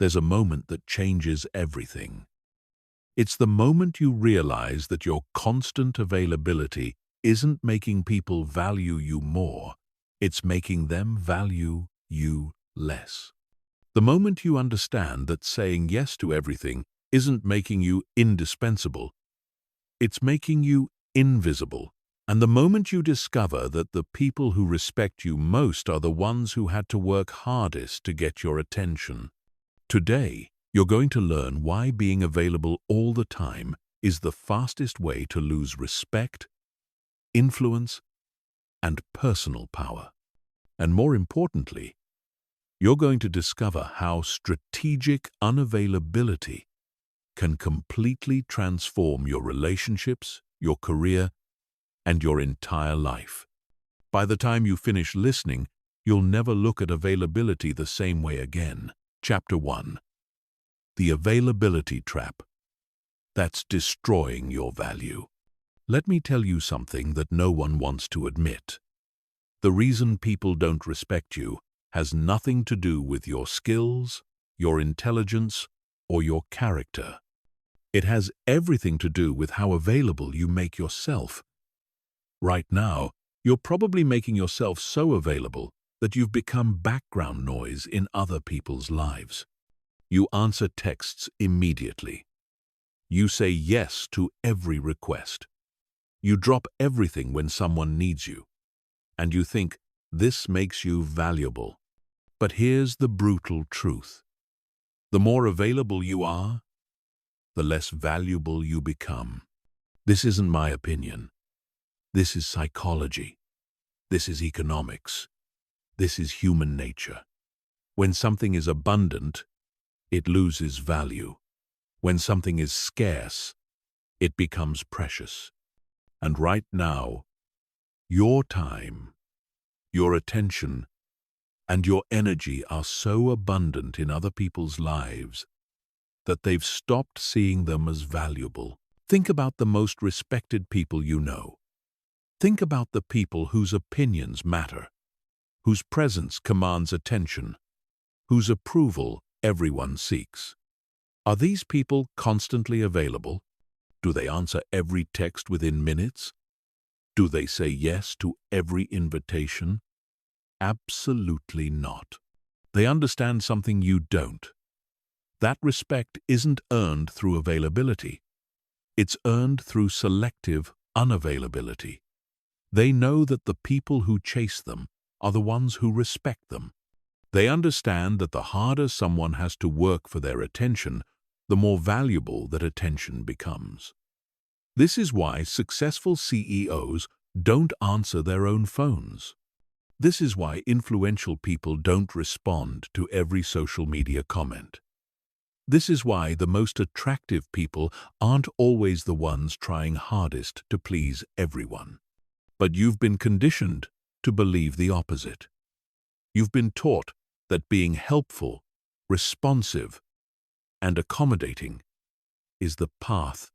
there's a moment that changes everything. It's the moment you realize that your constant availability isn't making people value you more, it's making them value you less. The moment you understand that saying yes to everything isn't making you indispensable, it's making you invisible. And the moment you discover that the people who respect you most are the ones who had to work hardest to get your attention. Today, you're going to learn why being available all the time is the fastest way to lose respect, influence, and personal power. And more importantly, you're going to discover how strategic unavailability can completely transform your relationships, your career, and your entire life. By the time you finish listening, you'll never look at availability the same way again. Chapter 1. The Availability Trap. That's destroying your value. Let me tell you something that no one wants to admit. The reason people don't respect you has nothing to do with your skills, your intelligence, or your character. It has everything to do with how available you make yourself. Right now, you're probably making yourself so available that you've become background noise in other people's lives. You answer texts immediately. You say yes to every request. You drop everything when someone needs you. And you think this makes you valuable. But here's the brutal truth. The more available you are, the less valuable you become. This isn't my opinion. This is psychology. This is economics. This is human nature. When something is abundant, it loses value. When something is scarce, it becomes precious. And right now, your time, your attention, and your energy are so abundant in other people's lives that they've stopped seeing them as valuable. Think about the most respected people you know. Think about the people whose opinions matter, whose presence commands attention, whose approval everyone seeks. Are these people constantly available? Do they answer every text within minutes? Do they say yes to every invitation? Absolutely not. They understand something you don't. That respect isn't earned through availability. It's earned through selective unavailability. They know that the people who chase them are the ones who respect them. They understand that the harder someone has to work for their attention, the more valuable that attention becomes. This is why successful CEOs don't answer their own phones. This is why influential people don't respond to every social media comment. This is why the most attractive people aren't always the ones trying hardest to please everyone. But you've been conditioned to believe the opposite. You've been taught that being helpful, responsive, and accommodating is the path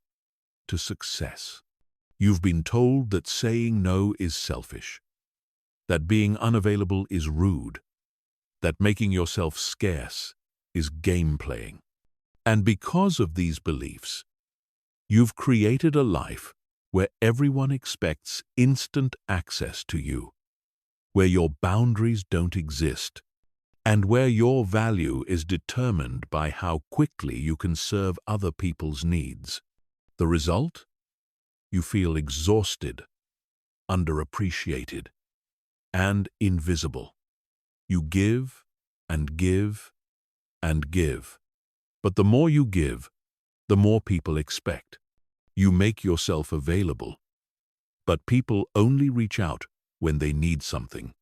to success. You've been told that saying no is selfish, that being unavailable is rude, that making yourself scarce is game playing. And because of these beliefs, you've created a life where everyone expects instant access to you, where your boundaries don't exist, and where your value is determined by how quickly you can serve other people's needs. The result? You feel exhausted, underappreciated, and invisible. You give and give and give. But the more you give, the more people expect. You make yourself available, but people only reach out when they need something.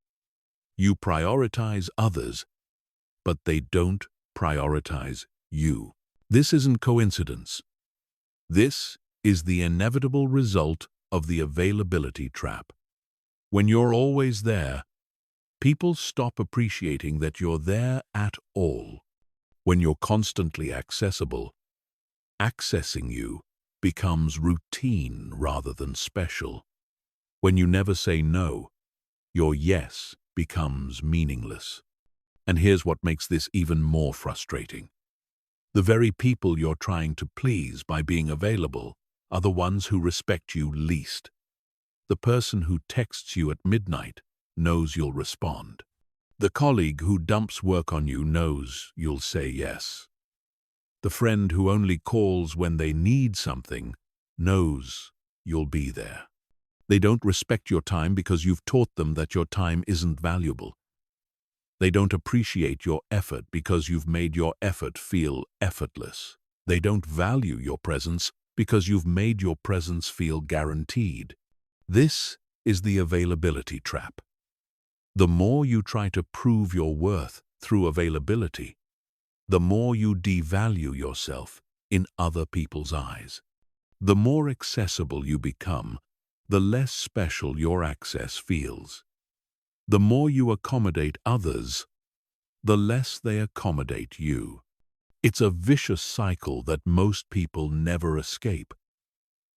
You prioritize others, but they don't prioritize you. This isn't coincidence. This is the inevitable result of the availability trap. When you're always there, people stop appreciating that you're there at all. When you're constantly accessible, accessing you becomes routine rather than special. When you never say no, your yes becomes meaningless. And here's what makes this even more frustrating. The very people you're trying to please by being available are the ones who respect you least. The person who texts you at midnight knows you'll respond. The colleague who dumps work on you knows you'll say yes. The friend who only calls when they need something knows you'll be there. They don't respect your time because you've taught them that your time isn't valuable. They don't appreciate your effort because you've made your effort feel effortless. They don't value your presence because you've made your presence feel guaranteed. This is the availability trap. The more you try to prove your worth through availability, the more you devalue yourself in other people's eyes. The more accessible you become, the less special your access feels. The more you accommodate others, the less they accommodate you. It's a vicious cycle that most people never escape,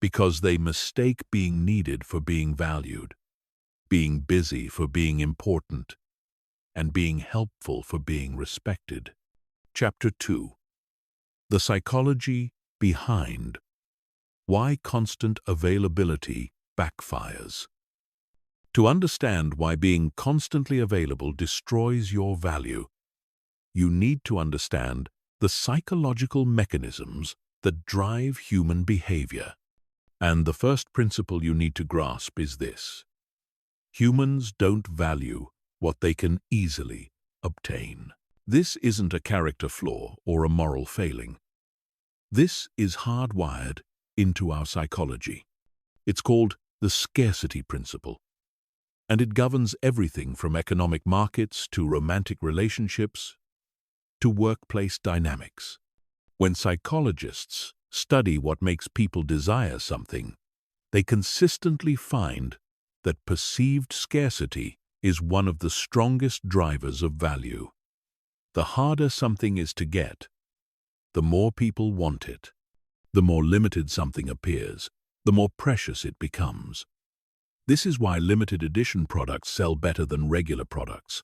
because they mistake being needed for being valued, being busy for being important, and being helpful for being respected. Chapter 2. The Psychology Behind Why Constant Availability Backfires. To understand why being constantly available destroys your value, you need to understand the psychological mechanisms that drive human behavior. And the first principle you need to grasp is this: humans don't value what they can easily obtain. This isn't a character flaw or a moral failing. This is hardwired into our psychology. It's called the scarcity principle, and it governs everything from economic markets to romantic relationships to workplace dynamics. When psychologists study what makes people desire something, they consistently find that perceived scarcity is one of the strongest drivers of value. The harder something is to get, the more people want it. The more limited something appears, the more precious it becomes. This is why limited edition products sell better than regular products.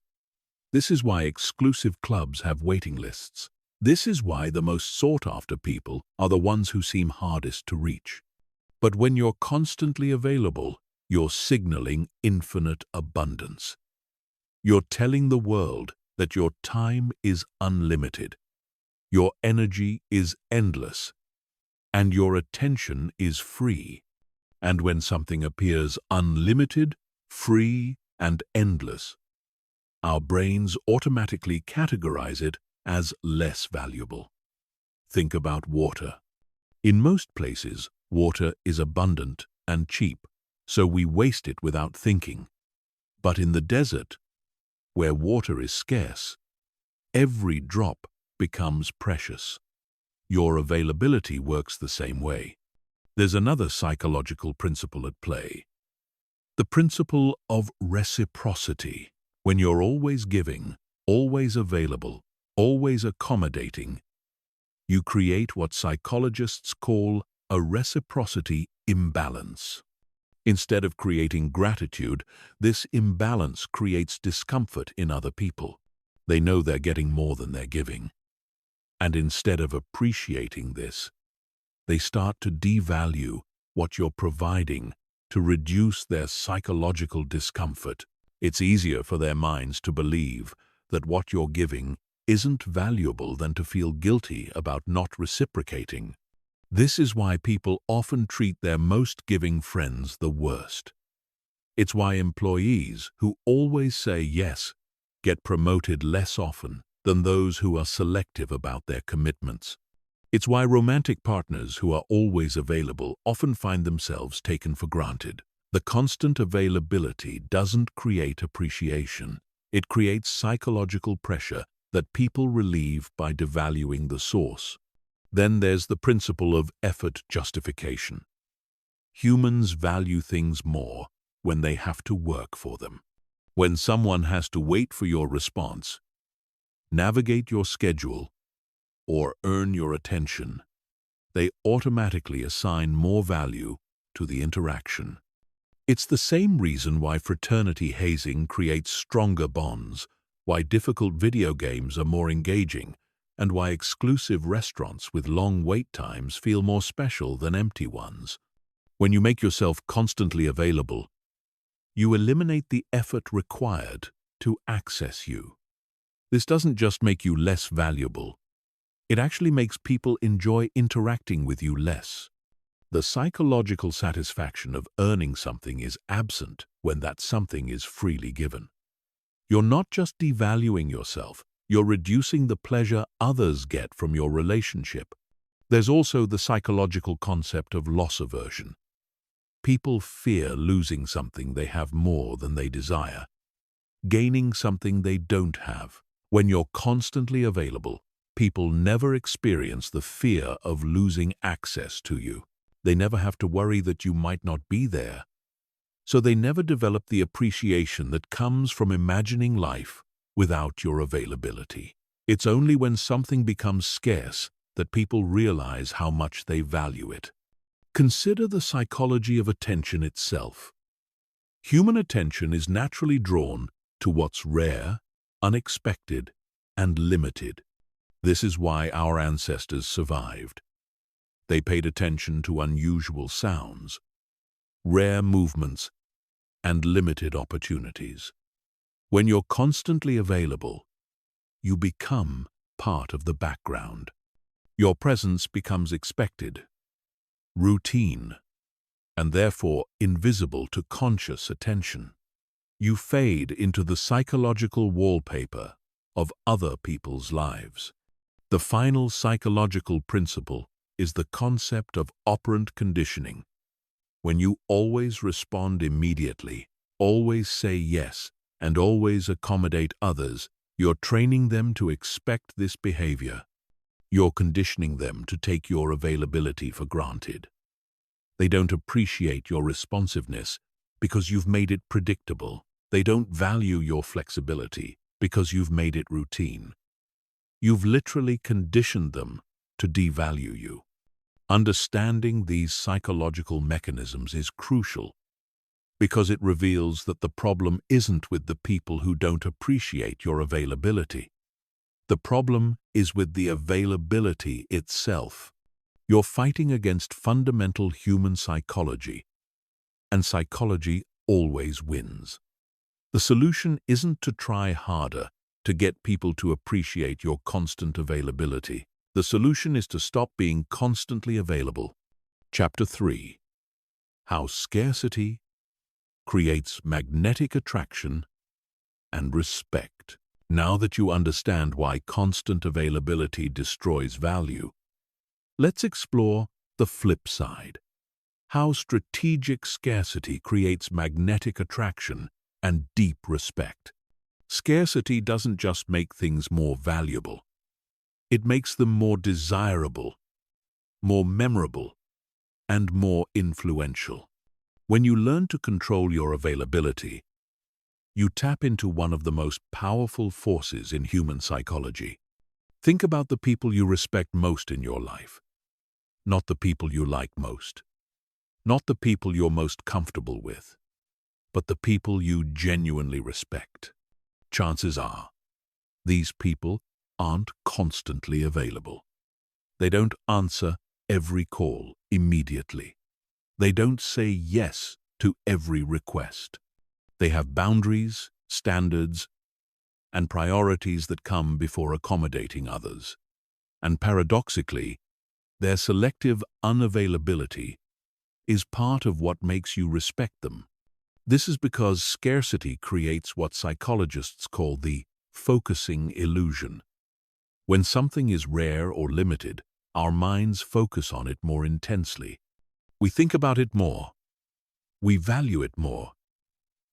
This is why exclusive clubs have waiting lists. This is why the most sought-after people are the ones who seem hardest to reach. But when you're constantly available, you're signaling infinite abundance. You're telling the world that your time is unlimited, your energy is endless, and your attention is free. And when something appears unlimited, free, and endless, our brains automatically categorize it as less valuable. Think about water. In most places, water is abundant and cheap, so we waste it without thinking. But in the desert, where water is scarce, every drop becomes precious. Your availability works the same way. There's another psychological principle at play: the principle of reciprocity. When you're always giving, always available, always accommodating, you create what psychologists call a reciprocity imbalance. Instead of creating gratitude, this imbalance creates discomfort in other people. They know they're getting more than they're giving. And instead of appreciating this, they start to devalue what you're providing to reduce their psychological discomfort. It's easier for their minds to believe that what you're giving isn't valuable than to feel guilty about not reciprocating. This is why people often treat their most giving friends the worst. It's why employees who always say yes get promoted less often than those who are selective about their commitments. It's why romantic partners who are always available often find themselves taken for granted. The constant availability doesn't create appreciation. It creates psychological pressure that people relieve by devaluing the source. Then there's the principle of effort justification. Humans value things more when they have to work for them. When someone has to wait for your response, navigate your schedule, or earn your attention, they automatically assign more value to the interaction. It's the same reason why fraternity hazing creates stronger bonds, why difficult video games are more engaging, and why exclusive restaurants with long wait times feel more special than empty ones. When you make yourself constantly available, you eliminate the effort required to access you. This doesn't just make you less valuable, it actually makes people enjoy interacting with you less. The psychological satisfaction of earning something is absent when that something is freely given. You're not just devaluing yourself, you're reducing the pleasure others get from your relationship. There's also the psychological concept of loss aversion. People fear losing something they have more than they desire, gaining something they don't have. When you're constantly available, people never experience the fear of losing access to you. They never have to worry that you might not be there. So they never develop the appreciation that comes from imagining life without your availability. It's only when something becomes scarce that people realize how much they value it. Consider the psychology of attention itself. Human attention is naturally drawn to what's rare, unexpected, and limited. This is why our ancestors survived. They paid attention to unusual sounds, rare movements, and limited opportunities. When you're constantly available, you become part of the background. Your presence becomes expected, routine, and therefore invisible to conscious attention. You fade into the psychological wallpaper of other people's lives. The final psychological principle is the concept of operant conditioning. When you always respond immediately, always say yes, and always accommodate others, you're training them to expect this behavior. You're conditioning them to take your availability for granted. They don't appreciate your responsiveness because you've made it predictable. They don't value your flexibility because you've made it routine. You've literally conditioned them to devalue you. Understanding these psychological mechanisms is crucial because it reveals that the problem isn't with the people who don't appreciate your availability. The problem is with the availability itself. You're fighting against fundamental human psychology, and psychology always wins. The solution isn't to try harder to get people to appreciate your constant availability. The solution is to stop being constantly available. Chapter 3. How Scarcity Creates Magnetic Attraction and Respect. Now that you understand why constant availability destroys value, let's explore the flip side. How strategic scarcity creates magnetic attraction and deep respect. Scarcity doesn't just make things more valuable. It makes them more desirable, more memorable, and more influential. When you learn to control your availability, you tap into one of the most powerful forces in human psychology. Think about the people you respect most in your life. Not the people you like most. Not the people you're most comfortable with, but the people you genuinely respect. Chances are, these people aren't constantly available. They don't answer every call immediately. They don't say yes to every request. They have boundaries, standards, and priorities that come before accommodating others. And paradoxically, their selective unavailability is part of what makes you respect them. This is because scarcity creates what psychologists call the focusing illusion. When something is rare or limited, our minds focus on it more intensely. We think about it more, we value it more,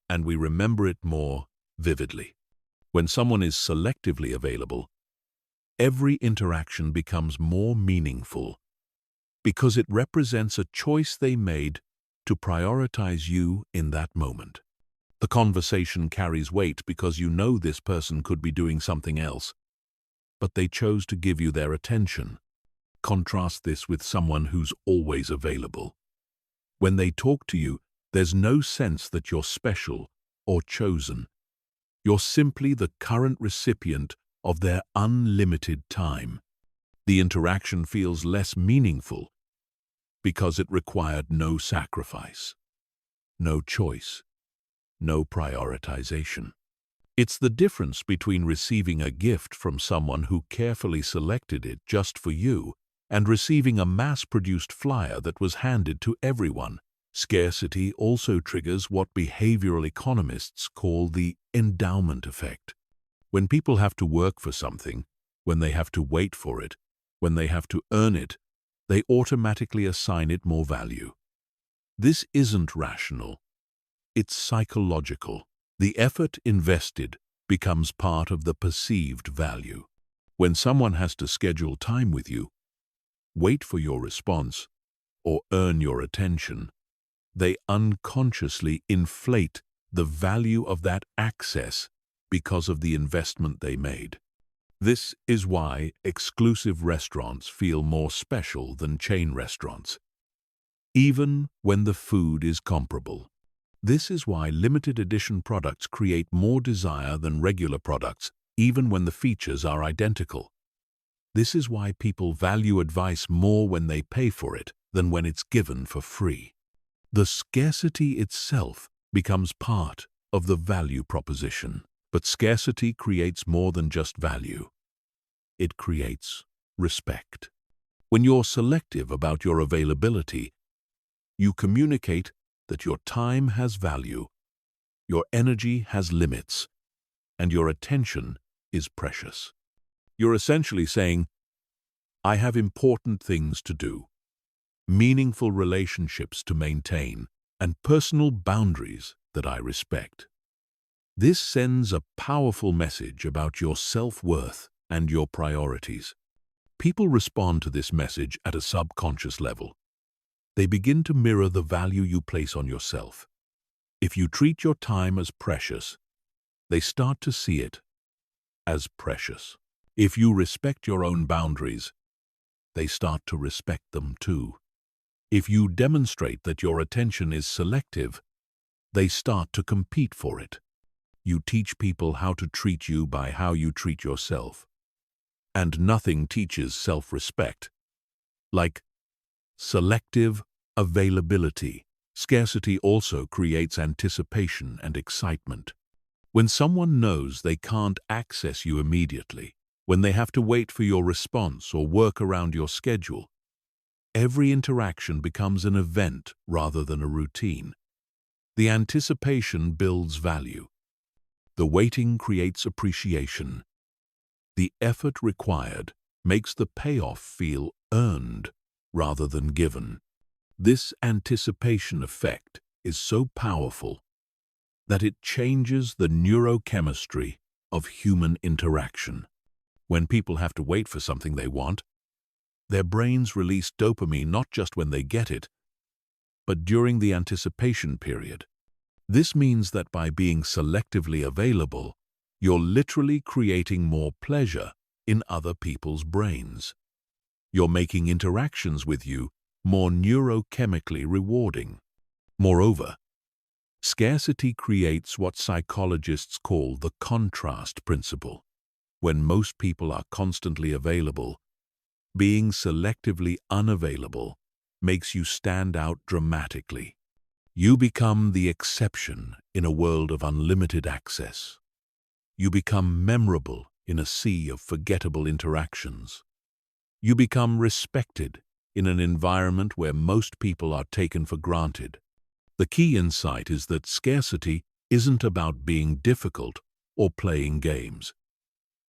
and we remember it more vividly. When someone is selectively available, every interaction becomes more meaningful because it represents a choice they made to prioritize you in that moment. The conversation carries weight because you know this person could be doing something else, but they chose to give you their attention. Contrast this with someone who's always available. When they talk to you, there's no sense that you're special or chosen. You're simply the current recipient of their unlimited time. The interaction feels less meaningful because it required no sacrifice, no choice, no prioritization. It's the difference between receiving a gift from someone who carefully selected it just for you and receiving a mass-produced flyer that was handed to everyone. Scarcity also triggers what behavioral economists call the endowment effect. When people have to work for something, when they have to wait for it, when they have to earn it, they automatically assign it more value. This isn't rational. It's psychological. The effort invested becomes part of the perceived value. When someone has to schedule time with you, wait for your response, or earn your attention, they unconsciously inflate the value of that access because of the investment they made. This is why exclusive restaurants feel more special than chain restaurants, even when the food is comparable. This is why limited edition products create more desire than regular products, even when the features are identical. This is why people value advice more when they pay for it than when it's given for free. The scarcity itself becomes part of the value proposition. But scarcity creates more than just value. It creates respect. When you're selective about your availability, you communicate that your time has value, your energy has limits, and your attention is precious. You're essentially saying, I have important things to do, meaningful relationships to maintain, and personal boundaries that I respect. This sends a powerful message about your self-worth and your priorities. People respond to this message at a subconscious level. They begin to mirror the value you place on yourself. If you treat your time as precious, they start to see it as precious. If you respect your own boundaries, they start to respect them too. If you demonstrate that your attention is selective, they start to compete for it. You teach people how to treat you by how you treat yourself. And nothing teaches self-respect like selective availability. Scarcity also creates anticipation and excitement. When someone knows they can't access you immediately, when they have to wait for your response or work around your schedule, every interaction becomes an event rather than a routine. The anticipation builds value. The waiting creates appreciation. The effort required makes the payoff feel earned rather than given. This anticipation effect is so powerful that it changes the neurochemistry of human interaction. When people have to wait for something they want, their brains release dopamine not just when they get it, but during the anticipation period. This means that by being selectively available, you're literally creating more pleasure in other people's brains. You're making interactions with you more neurochemically rewarding. Moreover, scarcity creates what psychologists call the contrast principle. When most people are constantly available, being selectively unavailable makes you stand out dramatically. You become the exception in a world of unlimited access. You become memorable in a sea of forgettable interactions. You become respected in an environment where most people are taken for granted. The key insight is that scarcity isn't about being difficult or playing games.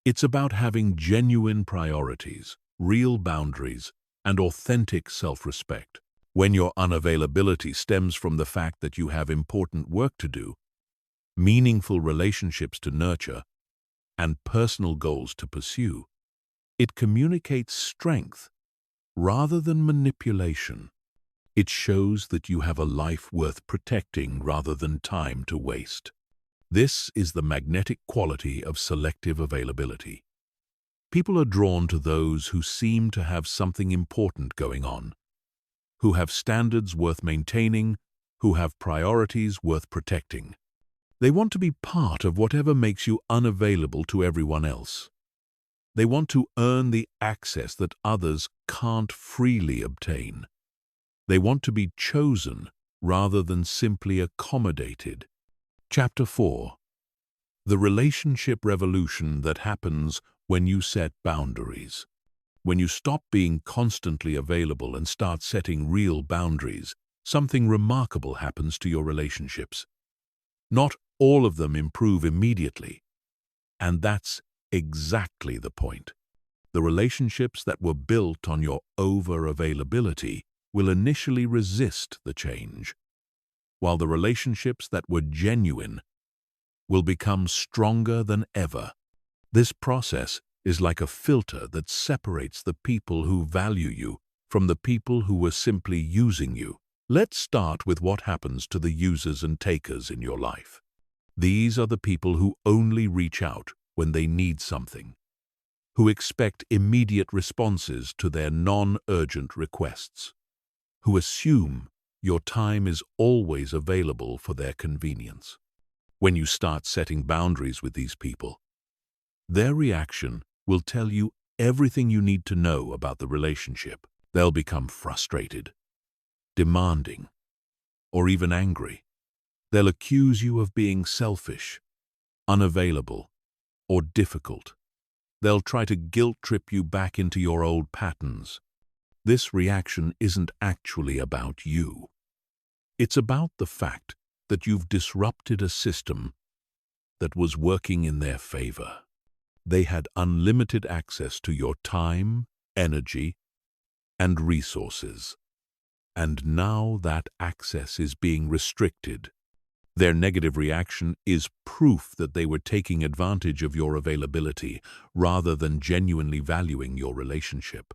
It's about having genuine priorities, real boundaries, and authentic self-respect. When your unavailability stems from the fact that you have important work to do, meaningful relationships to nurture, and personal goals to pursue, it communicates strength rather than manipulation. It shows that you have a life worth protecting rather than time to waste. This is the magnetic quality of selective availability. People are drawn to those who seem to have something important going on, who have standards worth maintaining, who have priorities worth protecting. They want to be part of whatever makes you unavailable to everyone else. They want to earn the access that others can't freely obtain. They want to be chosen rather than simply accommodated. Chapter 4. The relationship revolution that happens when you set boundaries. When you stop being constantly available and start setting real boundaries, something remarkable happens to your relationships. Not all of them improve immediately, and that's exactly the point. The relationships that were built on your over-availability will initially resist the change, while the relationships that were genuine will become stronger than ever. This process is like a filter that separates the people who value you from the people who were simply using you. Let's start with what happens to the users and takers in your life. These are the people who only reach out when they need something, who expect immediate responses to their non-urgent requests, who assume your time is always available for their convenience. When you start setting boundaries with these people, their reaction will tell you everything you need to know about the relationship. They'll become frustrated, demanding, or even angry. They'll accuse you of being selfish, unavailable, or difficult. They'll try to guilt-trip you back into your old patterns. This reaction isn't actually about you. It's about the fact that you've disrupted a system that was working in their favor. They had unlimited access to your time, energy, and resources. And now that access is being restricted. Their negative reaction is proof that they were taking advantage of your availability rather than genuinely valuing your relationship.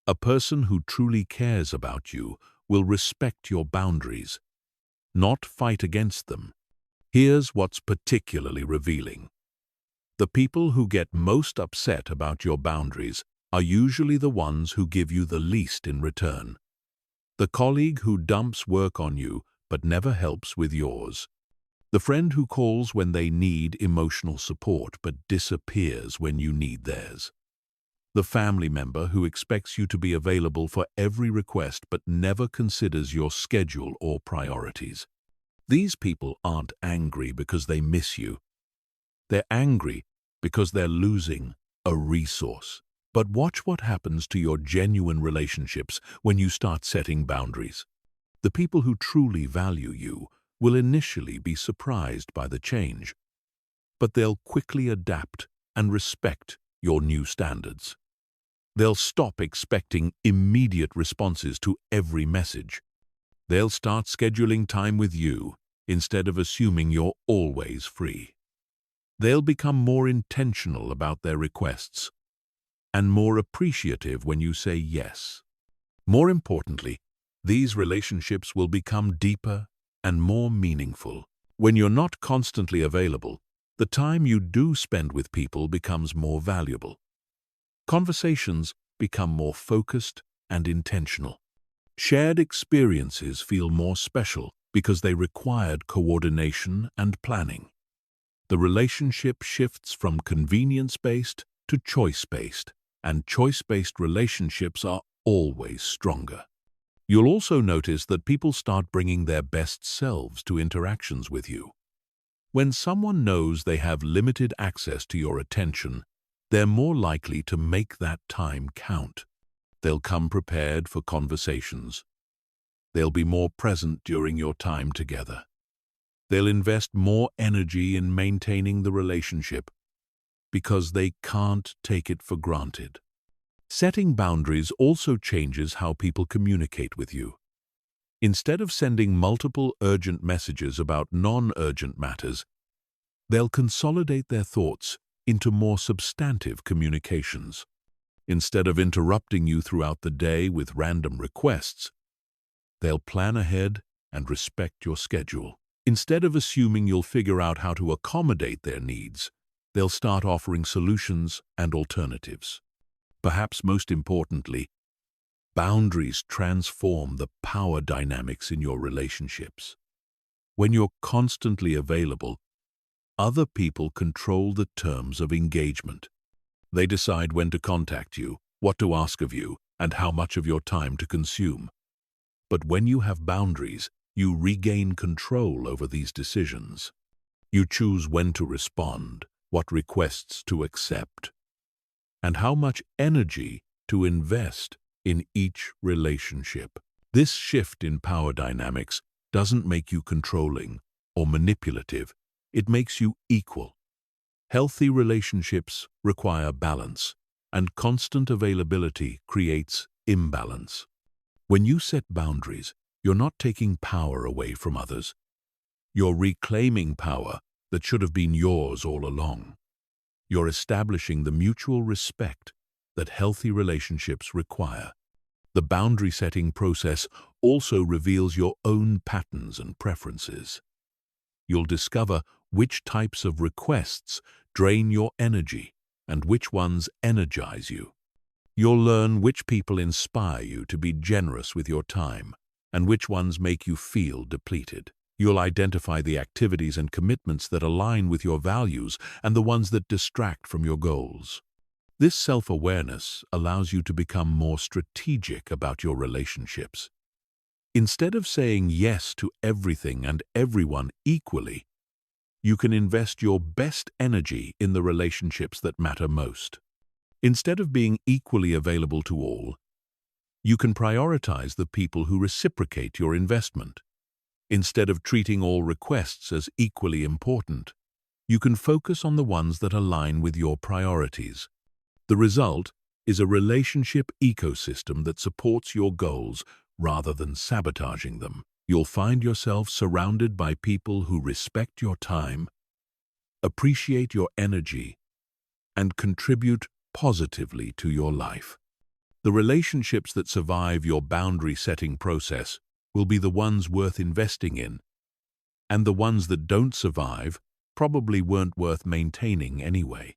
A person who truly cares about you will respect your boundaries, not fight against them. Here's what's particularly revealing. The people who get most upset about your boundaries are usually the ones who give you the least in return. The colleague who dumps work on you but never helps with yours. The friend who calls when they need emotional support but disappears when you need theirs. The family member who expects you to be available for every request but never considers your schedule or priorities. These people aren't angry because they miss you. They're angry because they're losing a resource. But watch what happens to your genuine relationships when you start setting boundaries. The people who truly value you will initially be surprised by the change, but they'll quickly adapt and respect your new standards. They'll stop expecting immediate responses to every message. They'll start scheduling time with you instead of assuming you're always free. They'll become more intentional about their requests and more appreciative when you say yes. More importantly, these relationships will become deeper and more meaningful. When you're not constantly available, the time you do spend with people becomes more valuable. Conversations become more focused and intentional. Shared experiences feel more special because they required coordination and planning. The relationship shifts from convenience-based to choice-based, and choice-based relationships are always stronger. You'll also notice that people start bringing their best selves to interactions with you. When someone knows they have limited access to your attention, they're more likely to make that time count. They'll come prepared for conversations. They'll be more present during your time together. They'll invest more energy in maintaining the relationship because they can't take it for granted. Setting boundaries also changes how people communicate with you. Instead of sending multiple urgent messages about non-urgent matters, they'll consolidate their thoughts into more substantive communications. Instead of interrupting you throughout the day with random requests, they'll plan ahead and respect your schedule. Instead of assuming you'll figure out how to accommodate their needs, they'll start offering solutions and alternatives. Perhaps most importantly, boundaries transform the power dynamics in your relationships. When you're constantly available, other people control the terms of engagement. They decide when to contact you, what to ask of you, and how much of your time to consume. But when you have boundaries, you regain control over these decisions. You choose when to respond, what requests to accept, and how much energy to invest in each relationship. This shift in power dynamics doesn't make you controlling or manipulative. It makes you equal. Healthy relationships require balance, and constant availability creates imbalance. When you set boundaries, you're not taking power away from others. You're reclaiming power that should have been yours all along. You're establishing the mutual respect that healthy relationships require. The boundary-setting process also reveals your own patterns and preferences. You'll discover which types of requests drain your energy and which ones energize you. You'll learn which people inspire you to be generous with your time and which ones make you feel depleted. You'll identify the activities and commitments that align with your values and the ones that distract from your goals. This self-awareness allows you to become more strategic about your relationships. Instead of saying yes to everything and everyone equally, you can invest your best energy in the relationships that matter most. Instead of being equally available to all, you can prioritize the people who reciprocate your investment. Instead of treating all requests as equally important, you can focus on the ones that align with your priorities. The result is a relationship ecosystem that supports your goals rather than sabotaging them. You'll find yourself surrounded by people who respect your time, appreciate your energy, and contribute positively to your life. The relationships that survive your boundary-setting process will be the ones worth investing in, and the ones that don't survive probably weren't worth maintaining anyway.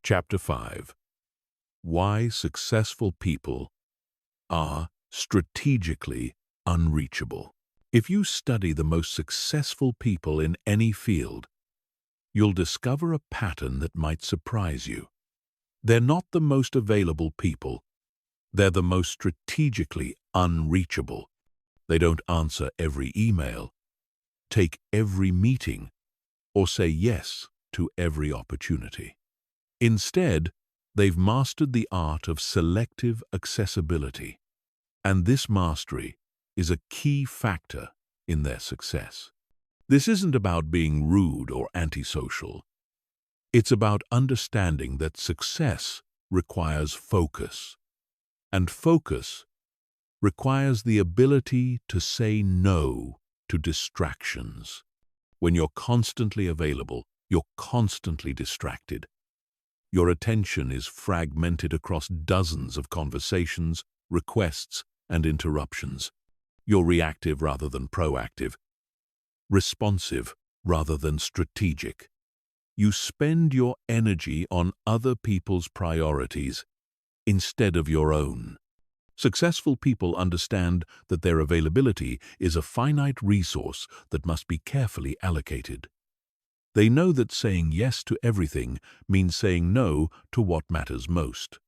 Chapter 5. Why successful people are strategically unreachable. If you study the most successful people in any field, you'll discover a pattern that might surprise you. They're not the most available people. They're the most strategically unreachable. They don't answer every email, take every meeting, or say yes to every opportunity. Instead, they've mastered the art of selective accessibility, and this mastery is a key factor in their success. This isn't about being rude or antisocial. It's about understanding that success requires focus, and focus requires the ability to say no to distractions. When you're constantly available, you're constantly distracted. Your attention is fragmented across dozens of conversations, requests, and interruptions. You're reactive rather than proactive, responsive rather than strategic. You spend your energy on other people's priorities instead of your own. Successful people understand that their availability is a finite resource that must be carefully allocated. They know that saying yes to everything means saying no to what matters most.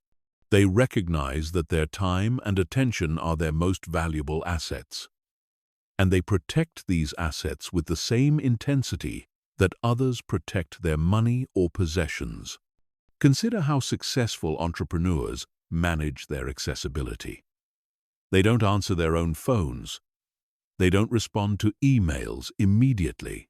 They recognize that their time and attention are their most valuable assets, and they protect these assets with the same intensity that others protect their money or possessions. Consider how successful entrepreneurs manage their accessibility. They don't answer their own phones. They don't respond to emails immediately.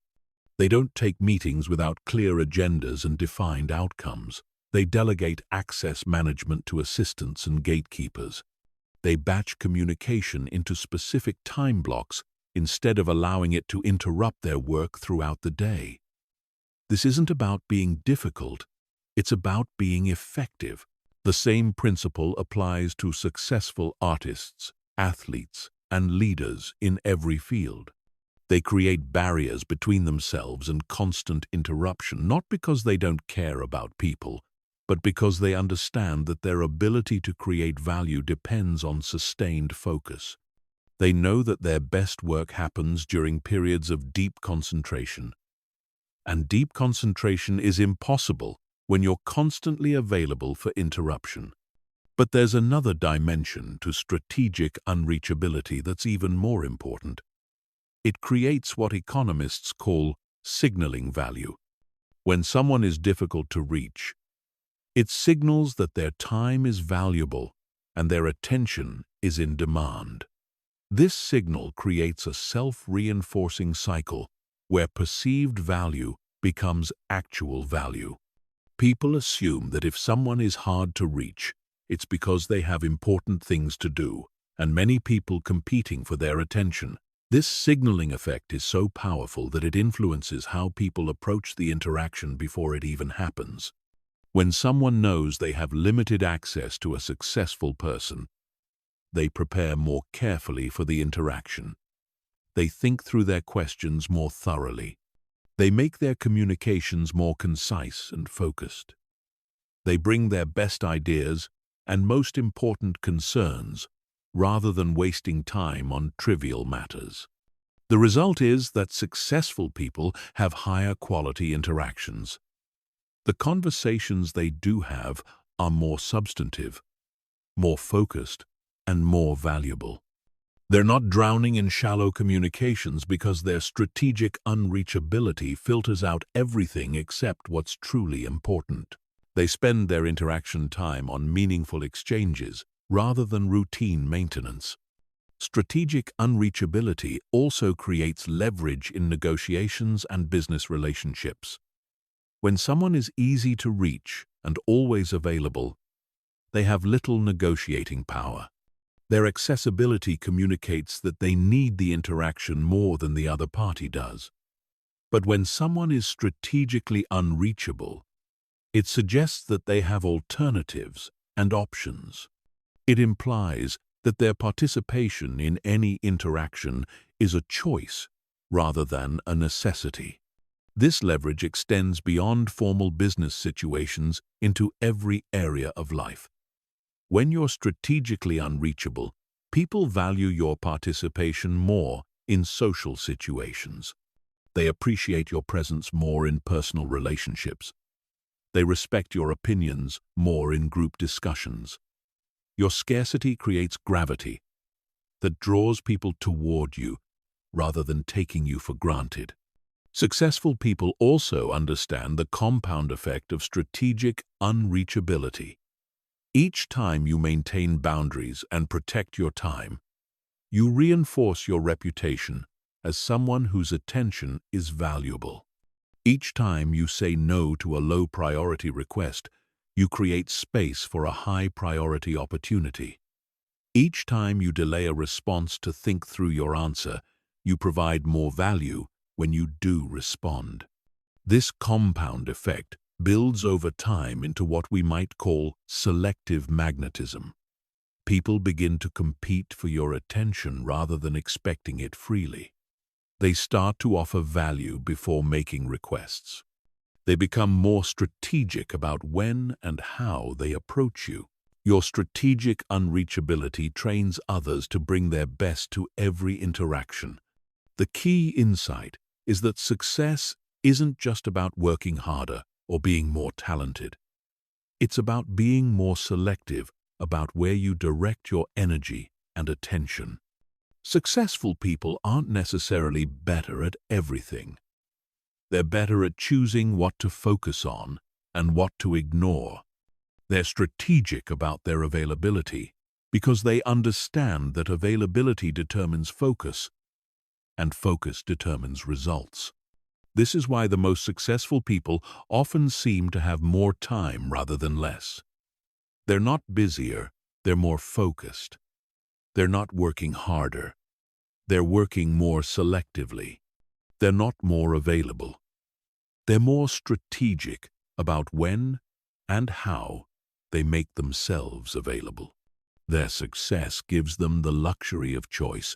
They don't take meetings without clear agendas and defined outcomes. They delegate access management to assistants and gatekeepers. They batch communication into specific time blocks instead of allowing it to interrupt their work throughout the day. This isn't about being difficult. It's about being effective. The same principle applies to successful artists, athletes, and leaders in every field. They create barriers between themselves and constant interruption, not because they don't care about people, but because they understand that their ability to create value depends on sustained focus. They know that their best work happens during periods of deep concentration. And deep concentration is impossible when you're constantly available for interruption. But there's another dimension to strategic unreachability that's even more important. It creates what economists call signaling value. When someone is difficult to reach, it signals that their time is valuable and their attention is in demand. This signal creates a self-reinforcing cycle where perceived value becomes actual value. People assume that if someone is hard to reach, it's because they have important things to do, and many people competing for their attention. This signaling effect is so powerful that it influences how people approach the interaction before it even happens. When someone knows they have limited access to a successful person, they prepare more carefully for the interaction. They think through their questions more thoroughly. They make their communications more concise and focused. They bring their best ideas and most important concerns rather than wasting time on trivial matters. The result is that successful people have higher quality interactions. The conversations they do have are more substantive, more focused, and more valuable. They're not drowning in shallow communications because their strategic unreachability filters out everything except what's truly important. They spend their interaction time on meaningful exchanges rather than routine maintenance. Strategic unreachability also creates leverage in negotiations and business relationships. When someone is easy to reach and always available, they have little negotiating power. Their accessibility communicates that they need the interaction more than the other party does. But when someone is strategically unreachable, it suggests that they have alternatives and options. It implies that their participation in any interaction is a choice rather than a necessity. This leverage extends beyond formal business situations into every area of life. When you're strategically unreachable, people value your participation more in social situations. They appreciate your presence more in personal relationships. They respect your opinions more in group discussions. Your scarcity creates gravity that draws people toward you rather than taking you for granted. Successful people also understand the compound effect of strategic unreachability. Each time you maintain boundaries and protect your time, you reinforce your reputation as someone whose attention is valuable. Each time you say no to a low-priority request, you create space for a high-priority opportunity. Each time you delay a response to think through your answer, you provide more value when you do respond. This compound effect builds over time into what we might call selective magnetism. People begin to compete for your attention rather than expecting it freely. They start to offer value before making requests. They become more strategic about when and how they approach you. Your strategic unreachability trains others to bring their best to every interaction. The key insight is that success isn't just about working harder or being more talented. It's about being more selective about where you direct your energy and attention. Successful people aren't necessarily better at everything. They're better at choosing what to focus on and what to ignore. They're strategic about their availability because they understand that availability determines focus, and focus determines results. This is why the most successful people often seem to have more time rather than less. They're not busier, they're more focused. They're not working harder. They're working more selectively. They're not more available. They're more strategic about when and how they make themselves available. Their success gives them the luxury of choice,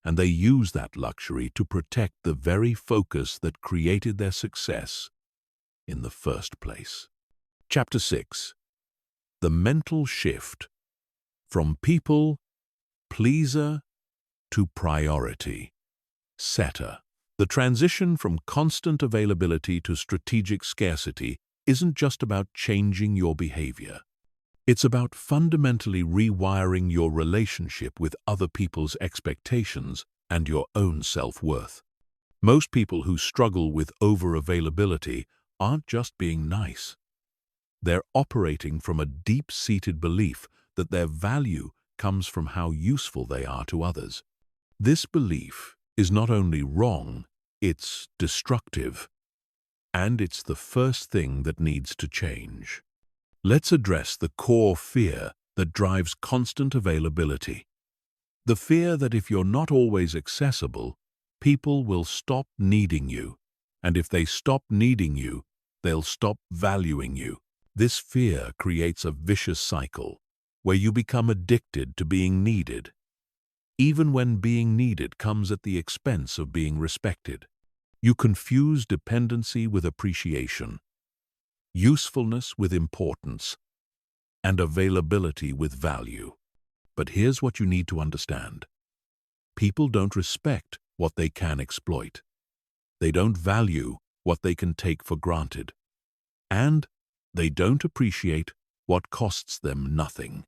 and they use that luxury to protect the very focus that created their success in the first place. Chapter 6. The mental shift from people pleaser to priority setter. The transition from constant availability to strategic scarcity isn't just about changing your behavior. It's about fundamentally rewiring your relationship with other people's expectations and your own self-worth. Most people who struggle with over-availability aren't just being nice. They're operating from a deep-seated belief that their value comes from how useful they are to others. This belief is not only wrong, it's destructive. And it's the first thing that needs to change. Let's address the core fear that drives constant availability. The fear that if you're not always accessible, people will stop needing you. And if they stop needing you, they'll stop valuing you. This fear creates a vicious cycle where you become addicted to being needed, even when being needed comes at the expense of being respected. You confuse dependency with appreciation, usefulness with importance, and availability with value. But here's what you need to understand. People don't respect what they can exploit. They don't value what they can take for granted. And they don't appreciate what costs them nothing.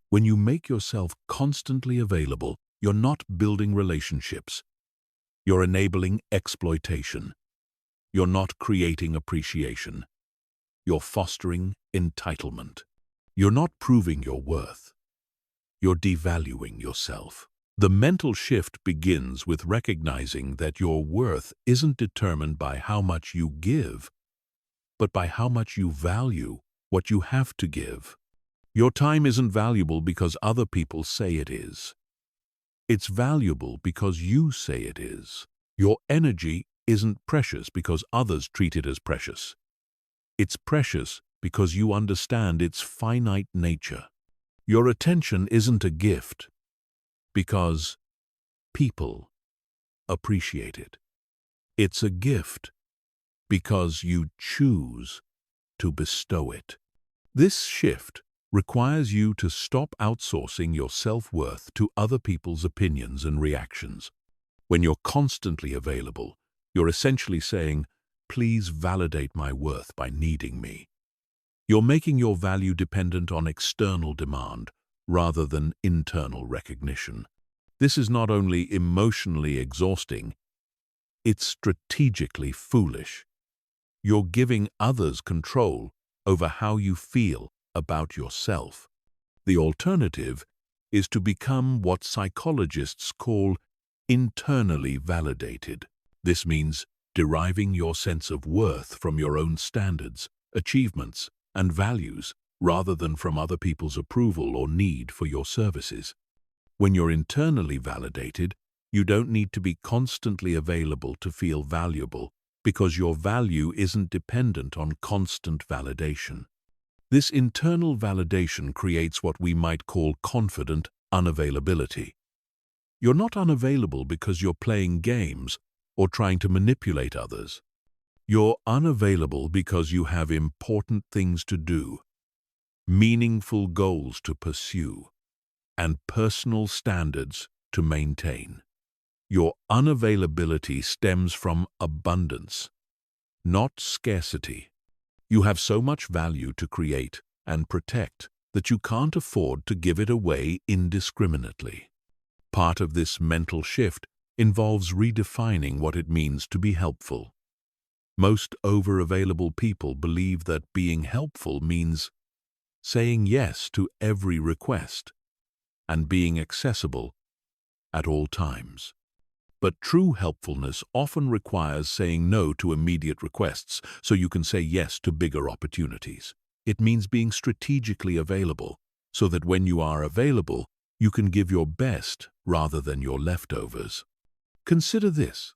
When you make yourself constantly available, you're not building relationships. You're enabling exploitation. You're not creating appreciation. You're fostering entitlement. You're not proving your worth. You're devaluing yourself. The mental shift begins with recognizing that your worth isn't determined by how much you give, but by how much you value what you have to give. Your time isn't valuable because other people say it is. It's valuable because you say it is. Your energy isn't precious because others treat it as precious. It's precious because you understand its finite nature. Your attention isn't a gift because people appreciate it. It's a gift because you choose to bestow it. This shift requires you to stop outsourcing your self-worth to other people's opinions and reactions. When you're constantly available, you're essentially saying, "Please validate my worth by needing me." You're making your value dependent on external demand rather than internal recognition. This is not only emotionally exhausting, it's strategically foolish. You're giving others control over how you feel about yourself. The alternative is to become what psychologists call internally validated. This means deriving your sense of worth from your own standards, achievements, and values, rather than from other people's approval or need for your services. When you're internally validated, you don't need to be constantly available to feel valuable, because your value isn't dependent on constant validation. This internal validation creates what we might call confident unavailability. You're not unavailable because you're playing games or trying to manipulate others. You're unavailable because you have important things to do, meaningful goals to pursue, and personal standards to maintain. Your unavailability stems from abundance, not scarcity. You have so much value to create and protect that you can't afford to give it away indiscriminately. Part of this mental shift involves redefining what it means to be helpful. Most over-available people believe that being helpful means saying yes to every request and being accessible at all times. But true helpfulness often requires saying no to immediate requests so you can say yes to bigger opportunities. It means being strategically available so that when you are available, you can give your best rather than your leftovers. Consider this.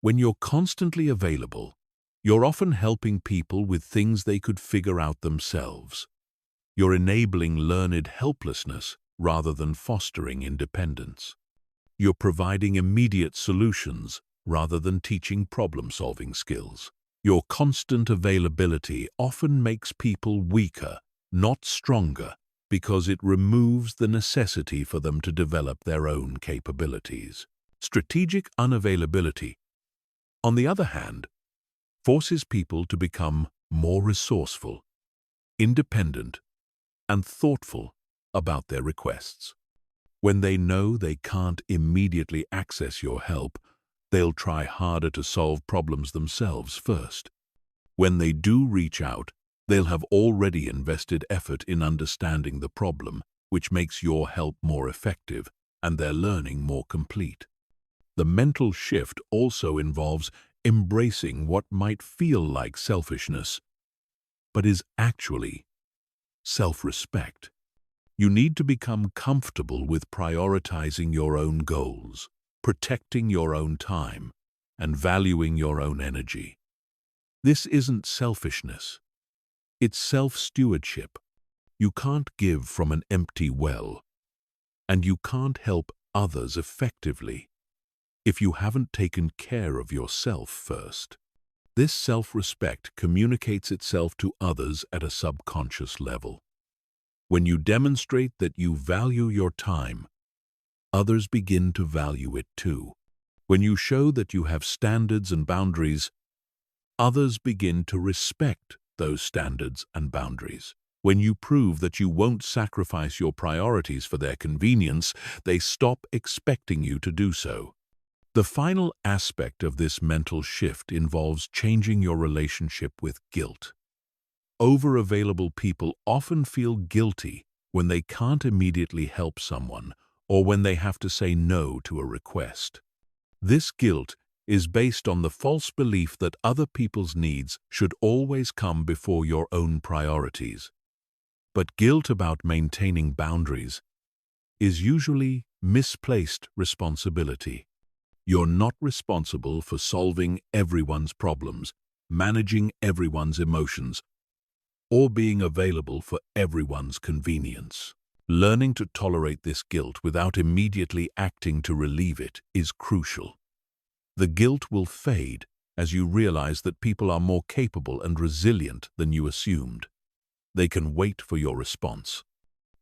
When you're constantly available, you're often helping people with things they could figure out themselves. You're enabling learned helplessness rather than fostering independence. You're providing immediate solutions rather than teaching problem-solving skills. Your constant availability often makes people weaker, not stronger, because it removes the necessity for them to develop their own capabilities. Strategic unavailability, on the other hand, forces people to become more resourceful, independent, and thoughtful about their requests. When they know they can't immediately access your help, they'll try harder to solve problems themselves first. When they do reach out, they'll have already invested effort in understanding the problem, which makes your help more effective and their learning more complete. The mental shift also involves embracing what might feel like selfishness, but is actually self-respect. You need to become comfortable with prioritizing your own goals, protecting your own time, and valuing your own energy. This isn't selfishness. It's self-stewardship. You can't give from an empty well, and you can't help others effectively if you haven't taken care of yourself first. This self-respect communicates itself to others at a subconscious level. When you demonstrate that you value your time, others begin to value it too. When you show that you have standards and boundaries, others begin to respect those standards and boundaries. When you prove that you won't sacrifice your priorities for their convenience, they stop expecting you to do so. The final aspect of this mental shift involves changing your relationship with guilt. Overavailable people often feel guilty when they can't immediately help someone or when they have to say no to a request. This guilt is based on the false belief that other people's needs should always come before your own priorities. But guilt about maintaining boundaries is usually misplaced responsibility. You're not responsible for solving everyone's problems, managing everyone's emotions, or being available for everyone's convenience. Learning to tolerate this guilt without immediately acting to relieve it is crucial. The guilt will fade as you realize that people are more capable and resilient than you assumed. They can wait for your response.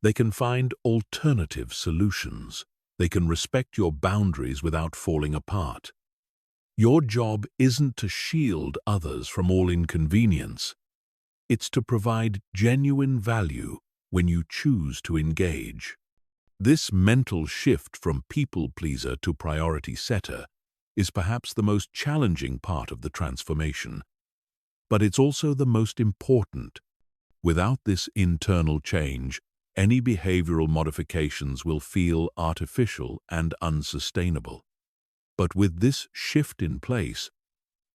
They can find alternative solutions. They can respect your boundaries without falling apart. Your job isn't to shield others from all inconvenience. It's to provide genuine value when you choose to engage. This mental shift from people pleaser to priority setter is perhaps the most challenging part of the transformation, but it's also the most important. Without this internal change, any behavioral modifications will feel artificial and unsustainable. But with this shift in place,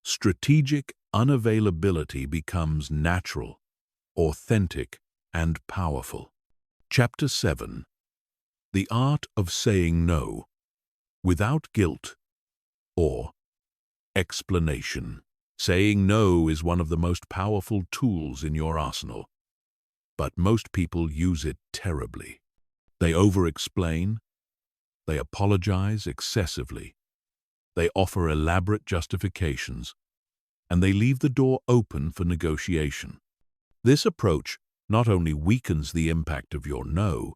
strategic unavailability becomes natural, authentic, and powerful. Chapter 7. The Art of Saying No Without Guilt or Explanation. Saying no is one of the most powerful tools in your arsenal, but most people use it terribly. They over-explain, they apologize excessively, they offer elaborate justifications, and they leave the door open for negotiation. This approach not only weakens the impact of your no,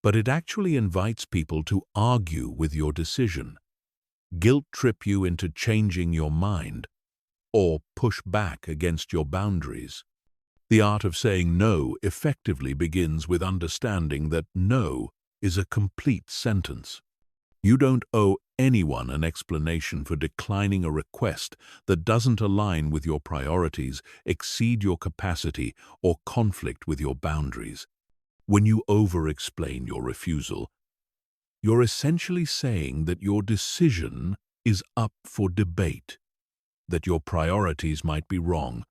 but it actually invites people to argue with your decision, guilt-trip you into changing your mind, or push back against your boundaries. The art of saying no effectively begins with understanding that no is a complete sentence. You don't owe anyone an explanation for declining a request that doesn't align with your priorities, exceed your capacity, or conflict with your boundaries. When you over-explain your refusal, you're essentially saying that your decision is up for debate, that your priorities might be wrong,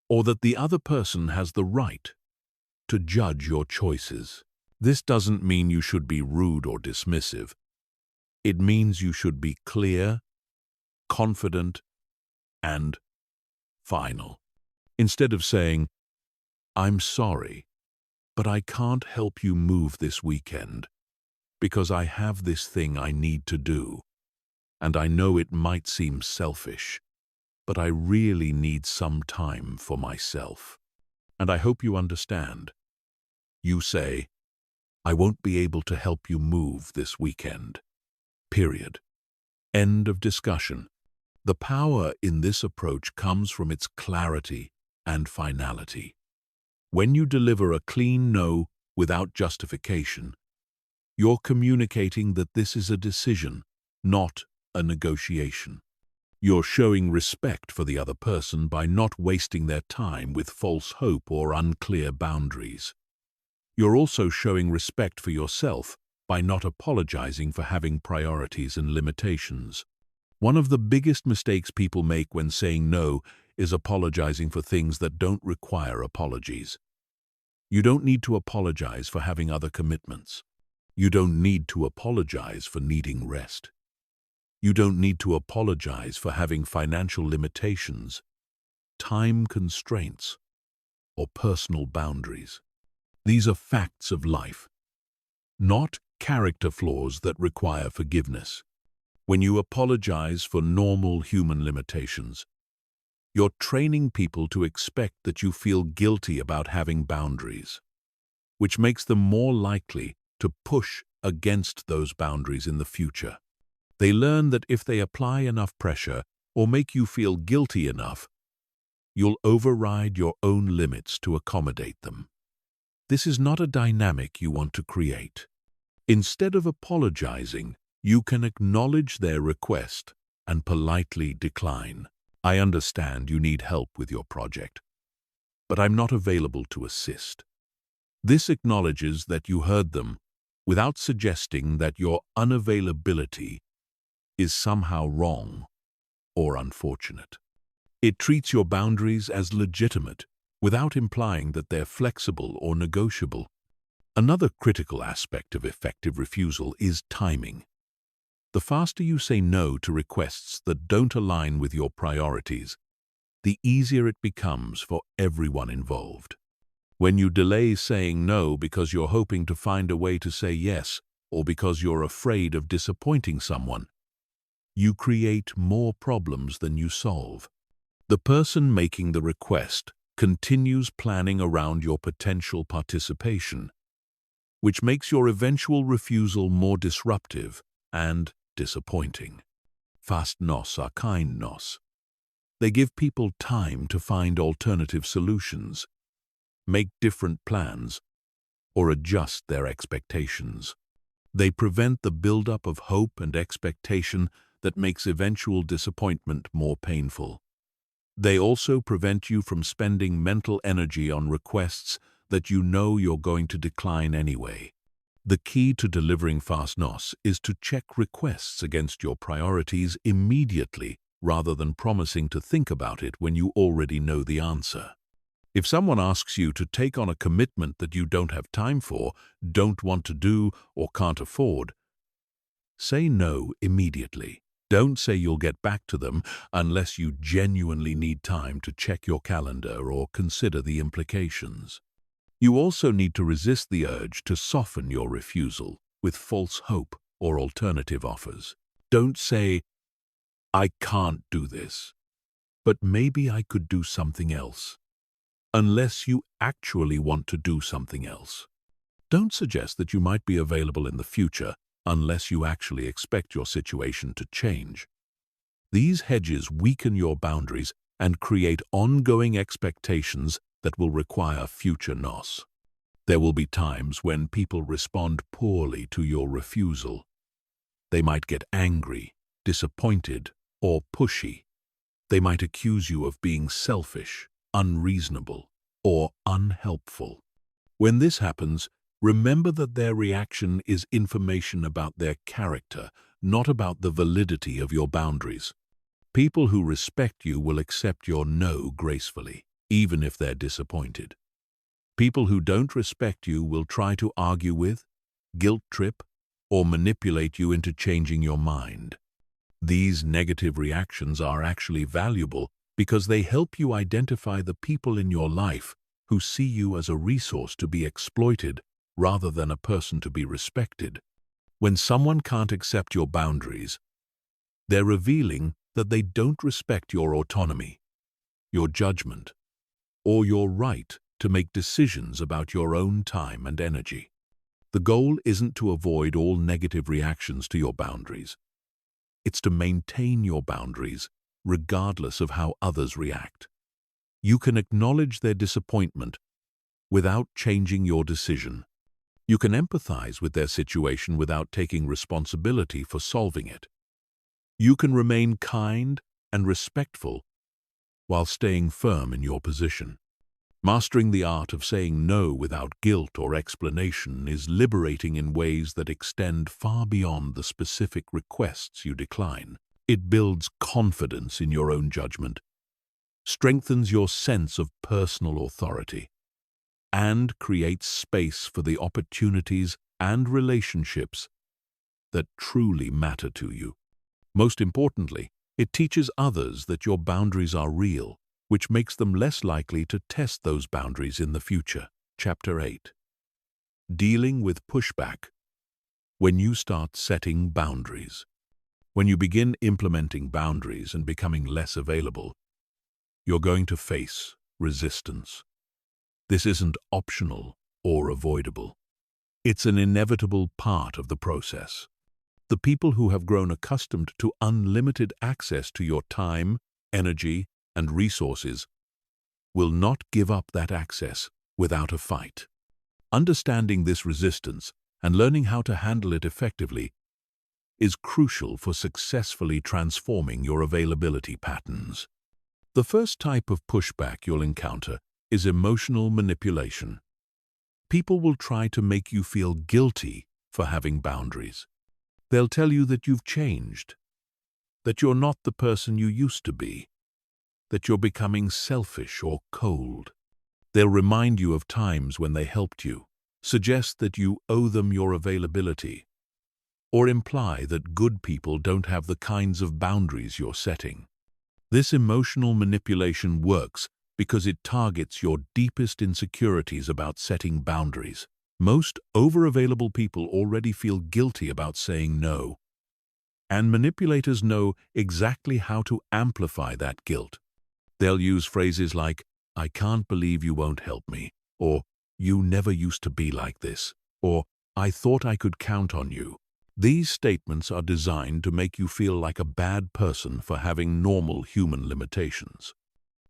or that the other person has the right to judge your choices. This doesn't mean you should be rude or dismissive. It means you should be clear, confident, and final. Instead of saying, "I'm sorry, but I can't help you move this weekend because I have this thing I need to do, and I know it might seem selfish, but I really need some time for myself, and I hope you understand." You say, "I won't be able to help you move this weekend. Period. End of discussion." The power in this approach comes from its clarity and finality. When you deliver a clean no without justification, you're communicating that this is a decision, not a negotiation. You're showing respect for the other person by not wasting their time with false hope or unclear boundaries. You're also showing respect for yourself by not apologizing for having priorities and limitations. One of the biggest mistakes people make when saying no is apologizing for things that don't require apologies. You don't need to apologize for having other commitments. You don't need to apologize for needing rest. You don't need to apologize for having financial limitations, time constraints, or personal boundaries. These are facts of life, not character flaws that require forgiveness. When you apologize for normal human limitations, you're training people to expect that you feel guilty about having boundaries, which makes them more likely to push against those boundaries in the future. They learn that if they apply enough pressure or make you feel guilty enough, you'll override your own limits to accommodate them. This is not a dynamic you want to create. Instead of apologizing, you can acknowledge their request and politely decline. I understand you need help with your project, but I'm not available to assist. This acknowledges that you heard them without suggesting that your unavailability is somehow wrong or unfortunate. It treats your boundaries as legitimate without implying that they're flexible or negotiable. Another critical aspect of effective refusal is timing. The faster you say no to requests that don't align with your priorities, the easier it becomes for everyone involved. When you delay saying no because you're hoping to find a way to say yes, or because you're afraid of disappointing someone, you create more problems than you solve. The person making the request continues planning around your potential participation, which makes your eventual refusal more disruptive and disappointing. Fast no's are kind no's. They give people time to find alternative solutions, make different plans, or adjust their expectations. They prevent the buildup of hope and expectation that makes eventual disappointment more painful. They also prevent you from spending mental energy on requests that you know you're going to decline anyway. The key to delivering fast no's is to check requests against your priorities immediately rather than promising to think about it when you already know the answer. If someone asks you to take on a commitment that you don't have time for, don't want to do, or can't afford, say no immediately. Don't say you'll get back to them unless you genuinely need time to check your calendar or consider the implications. You also need to resist the urge to soften your refusal with false hope or alternative offers. Don't say, "I can't do this, but maybe I could do something else," unless you actually want to do something else. Don't suggest that you might be available in the future unless you actually expect your situation to change. These hedges weaken your boundaries and create ongoing expectations that will require future no's. There will be times when people respond poorly to your refusal. They might get angry, disappointed, or pushy. They might accuse you of being selfish, unreasonable, or unhelpful. When this happens, remember that their reaction is information about their character, not about the validity of your boundaries. People who respect you will accept your no gracefully, even if they're disappointed. People who don't respect you will try to argue with, guilt trip, or manipulate you into changing your mind. These negative reactions are actually valuable because they help you identify the people in your life who see you as a resource to be exploited rather than a person to be respected. When someone can't accept your boundaries, they're revealing that they don't respect your autonomy, your judgment, or your right to make decisions about your own time and energy. The goal isn't to avoid all negative reactions to your boundaries. It's to maintain your boundaries regardless of how others react. You can acknowledge their disappointment without changing your decision. You can empathize with their situation without taking responsibility for solving it. You can remain kind and respectful while staying firm in your position. Mastering the art of saying no without guilt or explanation is liberating in ways that extend far beyond the specific requests you decline. It builds confidence in your own judgment, strengthens your sense of personal authority, and creates space for the opportunities and relationships that truly matter to you. Most importantly, it teaches others that your boundaries are real, which makes them less likely to test those boundaries in the future. Chapter 8. Dealing with pushback. When you start setting boundaries. When you begin implementing boundaries and becoming less available, you're going to face resistance. This isn't optional or avoidable. It's an inevitable part of the process. The people who have grown accustomed to unlimited access to your time, energy, and resources will not give up that access without a fight. Understanding this resistance and learning how to handle it effectively is crucial for successfully transforming your availability patterns. The first type of pushback you'll encounter is emotional manipulation. People will try to make you feel guilty for having boundaries. They'll tell you that you've changed, that you're not the person you used to be, that you're becoming selfish or cold. They'll remind you of times when they helped you, suggest that you owe them your availability, or imply that good people don't have the kinds of boundaries you're setting. This emotional manipulation works because it targets your deepest insecurities about setting boundaries. Most overavailable people already feel guilty about saying no, and manipulators know exactly how to amplify that guilt. They'll use phrases like, "I can't believe you won't help me," or "You never used to be like this," or "I thought I could count on you." These statements are designed to make you feel like a bad person for having normal human limitations.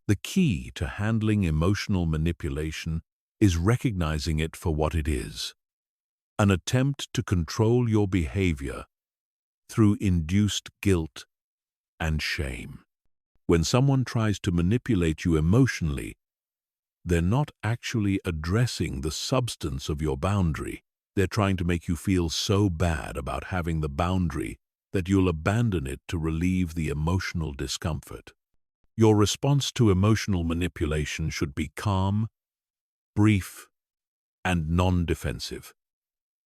The key to handling emotional manipulation is recognizing it for what it is: an attempt to control your behavior through induced guilt and shame. When someone tries to manipulate you emotionally, they're not actually addressing the substance of your boundary. They're trying to make you feel so bad about having the boundary that you'll abandon it to relieve the emotional discomfort. Your response to emotional manipulation should be calm, brief, and non-defensive.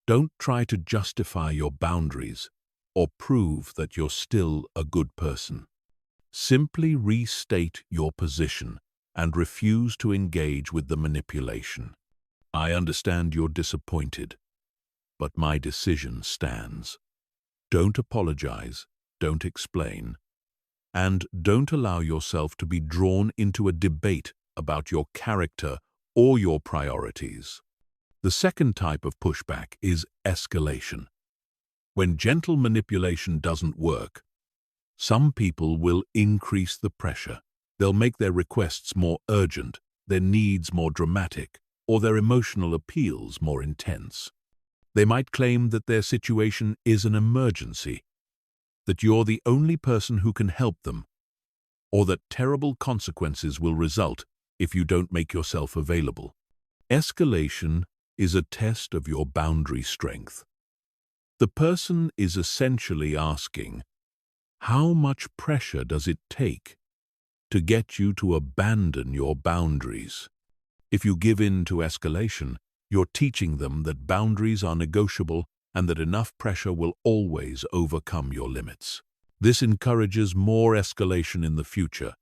Don't try to justify your boundaries or prove that you're still a good person. Simply restate your position and refuse to engage with the manipulation. "I understand you're disappointed, but my decision stands." Don't apologize, don't explain, and don't allow yourself to be drawn into a debate about your character or your priorities. The second type of pushback is escalation. When gentle manipulation doesn't work, some people will increase the pressure. They'll make their requests more urgent, their needs more dramatic, or their emotional appeals more intense. They might claim that their situation is an emergency, that you're the only person who can help them, or that terrible consequences will result if you don't make yourself available. Escalation is a test of your boundary strength. The person is essentially asking, how much pressure does it take to get you to abandon your boundaries? If you give in to escalation, you're teaching them that boundaries are negotiable and that enough pressure will always overcome your limits. This encourages more escalation in the future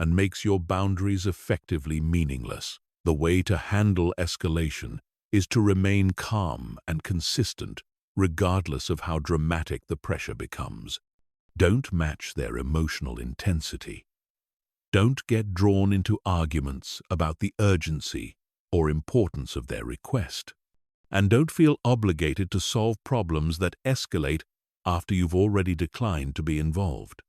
and makes your boundaries effectively meaningless. The way to handle escalation is to remain calm and consistent, regardless of how dramatic the pressure becomes. Don't match their emotional intensity. Don't get drawn into arguments about the urgency or importance of their request. And don't feel obligated to solve problems that escalate after you've already declined to be involved.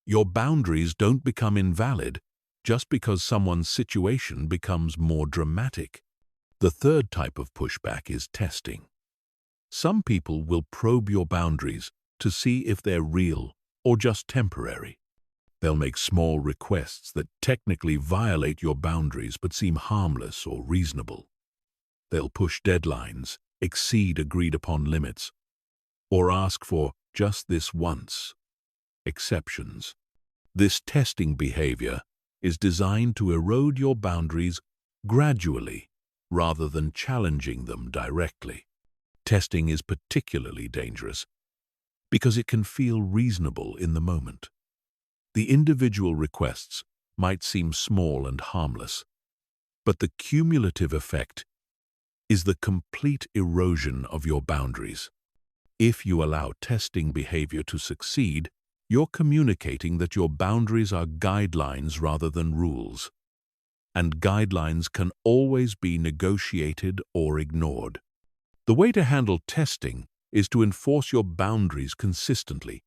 Your boundaries don't become invalid just because someone's situation becomes more dramatic. The third type of pushback is testing. Some people will probe your boundaries to see if they're real or just temporary. They'll make small requests that technically violate your boundaries but seem harmless or reasonable. They'll push deadlines, exceed agreed-upon limits, or ask for just this once exceptions. This testing behavior is designed to erode your boundaries gradually rather than challenging them directly. Testing is particularly dangerous because it can feel reasonable in the moment. The individual requests might seem small and harmless, but the cumulative effect is the complete erosion of your boundaries. If you allow testing behavior to succeed, you're communicating that your boundaries are guidelines rather than rules, and guidelines can always be negotiated or ignored. The way to handle testing is to enforce your boundaries consistently,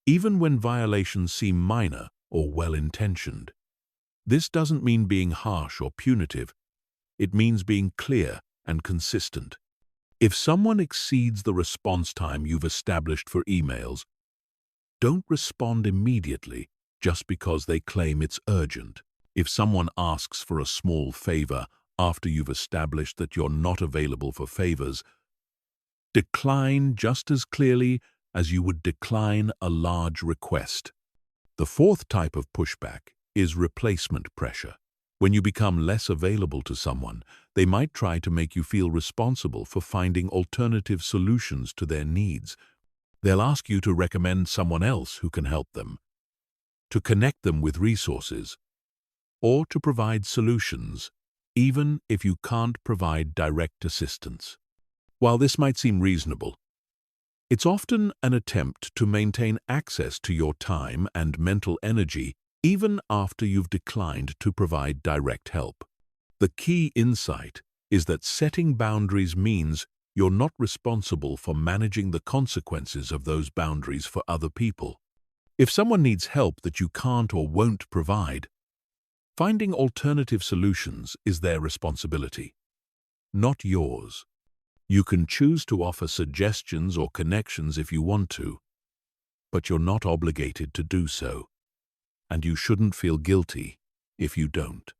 even when violations seem minor or well-intentioned. This doesn't mean being harsh or punitive. It means being clear and consistent. If someone exceeds the response time you've established for emails, don't respond immediately just because they claim it's urgent. If someone asks for a small favor after you've established that you're not available for favors, decline just as clearly as you would decline a large request. The fourth type of pushback is replacement pressure. When you become less available to someone, they might try to make you feel responsible for finding alternative solutions to their needs. They'll ask you to recommend someone else who can help them, to connect them with resources, or to provide solutions, even if you can't provide direct assistance. While this might seem reasonable, it's often an attempt to maintain access to your time and mental energy even after you've declined to provide direct help. The key insight is that setting boundaries means you're not responsible for managing the consequences of those boundaries for other people. If someone needs help that you can't or won't provide, finding alternative solutions is their responsibility, not yours. You can choose to offer suggestions or connections if you want to, but you're not obligated to do so, and you shouldn't feel guilty if you don't.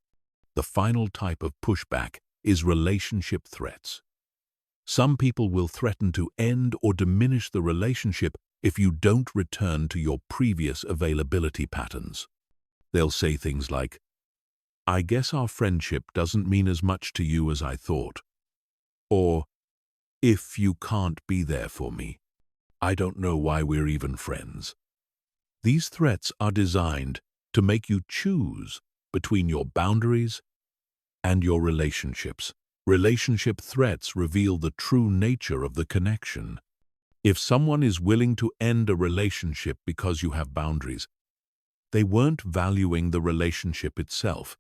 The final type of pushback is relationship threats. Some people will threaten to end or diminish the relationship if you don't return to your previous availability patterns. They'll say things like, "I guess our friendship doesn't mean as much to you as I thought," or, "If you can't be there for me, I don't know why we're even friends." These threats are designed to make you choose between your boundaries and your relationships. Relationship threats reveal the true nature of the connection. If someone is willing to end a relationship because you have boundaries, they weren't valuing the relationship itself.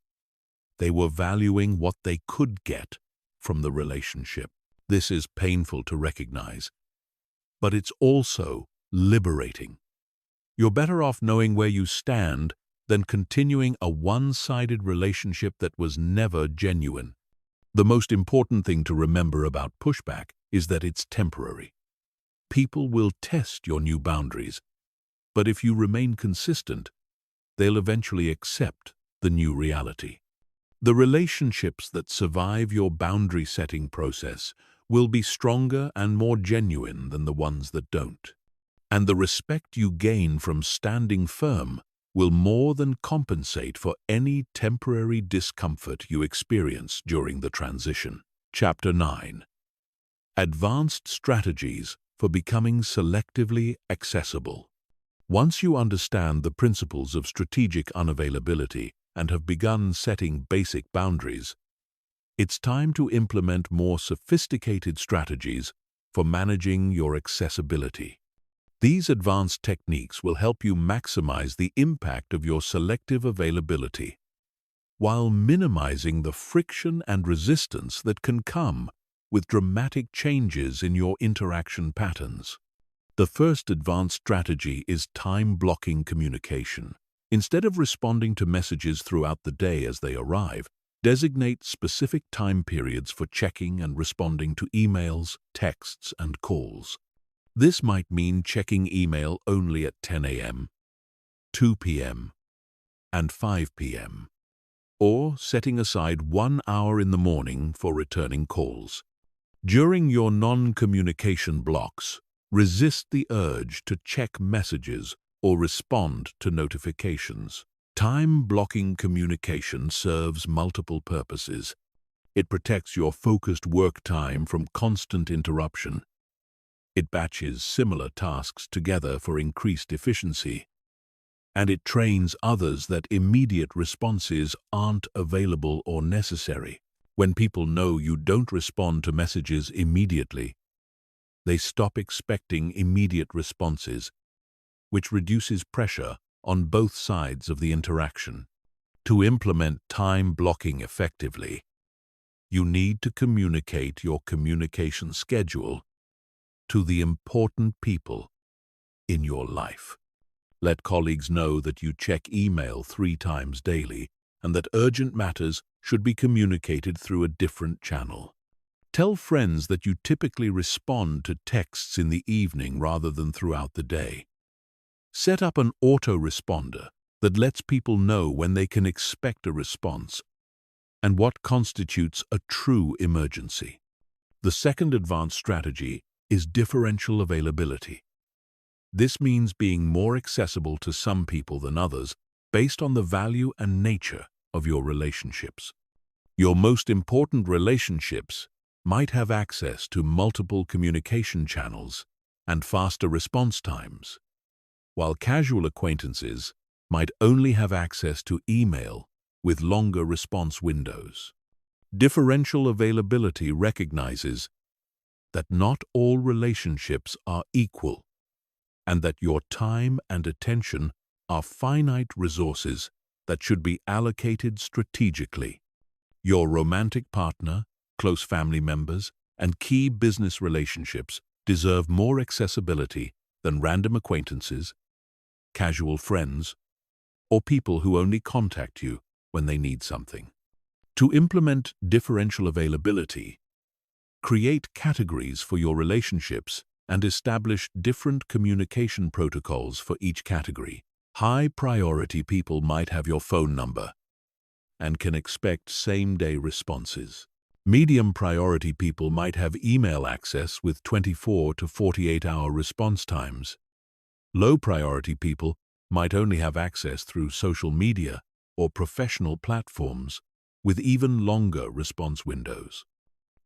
They were valuing what they could get from the relationship. This is painful to recognize, but it's also liberating. You're better off knowing where you stand than continuing a one-sided relationship that was never genuine. The most important thing to remember about pushback is that it's temporary. People will test your new boundaries, but if you remain consistent, they'll eventually accept the new reality. The relationships that survive your boundary-setting process will be stronger and more genuine than the ones that don't. And the respect you gain from standing firm will more than compensate for any temporary discomfort you experience during the transition. Chapter 9. Advanced Strategies for Becoming Selectively Accessible. Once you understand the principles of strategic unavailability and have begun setting basic boundaries, it's time to implement more sophisticated strategies for managing your accessibility. These advanced techniques will help you maximize the impact of your selective availability, while minimizing the friction and resistance that can come with dramatic changes in your interaction patterns. The first advanced strategy is time-blocking communication. Instead of responding to messages throughout the day as they arrive, designate specific time periods for checking and responding to emails, texts, and calls. This might mean checking email only at 10 a.m., 2 p.m., and 5 p.m., or setting aside 1 hour in the morning for returning calls. During your non-communication blocks, resist the urge to check messages or respond to notifications. Time-blocking communication serves multiple purposes. It protects your focused work time from constant interruption. It batches similar tasks together for increased efficiency. And it trains others that immediate responses aren't available or necessary. When people know you don't respond to messages immediately, they stop expecting immediate responses, which reduces pressure on both sides of the interaction. To implement time blocking effectively, you need to communicate your communication schedule to the important people in your life. Let colleagues know that you check email 3 times daily and that urgent matters should be communicated through a different channel. Tell friends that you typically respond to texts in the evening rather than throughout the day. Set up an autoresponder that lets people know when they can expect a response and what constitutes a true emergency. The second advanced strategy is differential availability. This means being more accessible to some people than others based on the value and nature of your relationships. Your most important relationships might have access to multiple communication channels and faster response times, while casual acquaintances might only have access to email with longer response windows. Differential availability recognizes that not all relationships are equal and that your time and attention are finite resources that should be allocated strategically. Your romantic partner, close family members, and key business relationships deserve more accessibility than random acquaintances, casual friends, or people who only contact you when they need something. To implement differential availability, create categories for your relationships and establish different communication protocols for each category. High-priority people might have your phone number and can expect same-day responses. Medium-priority people might have email access with 24 to 48-hour response times. Low-priority people might only have access through social media or professional platforms with even longer response windows.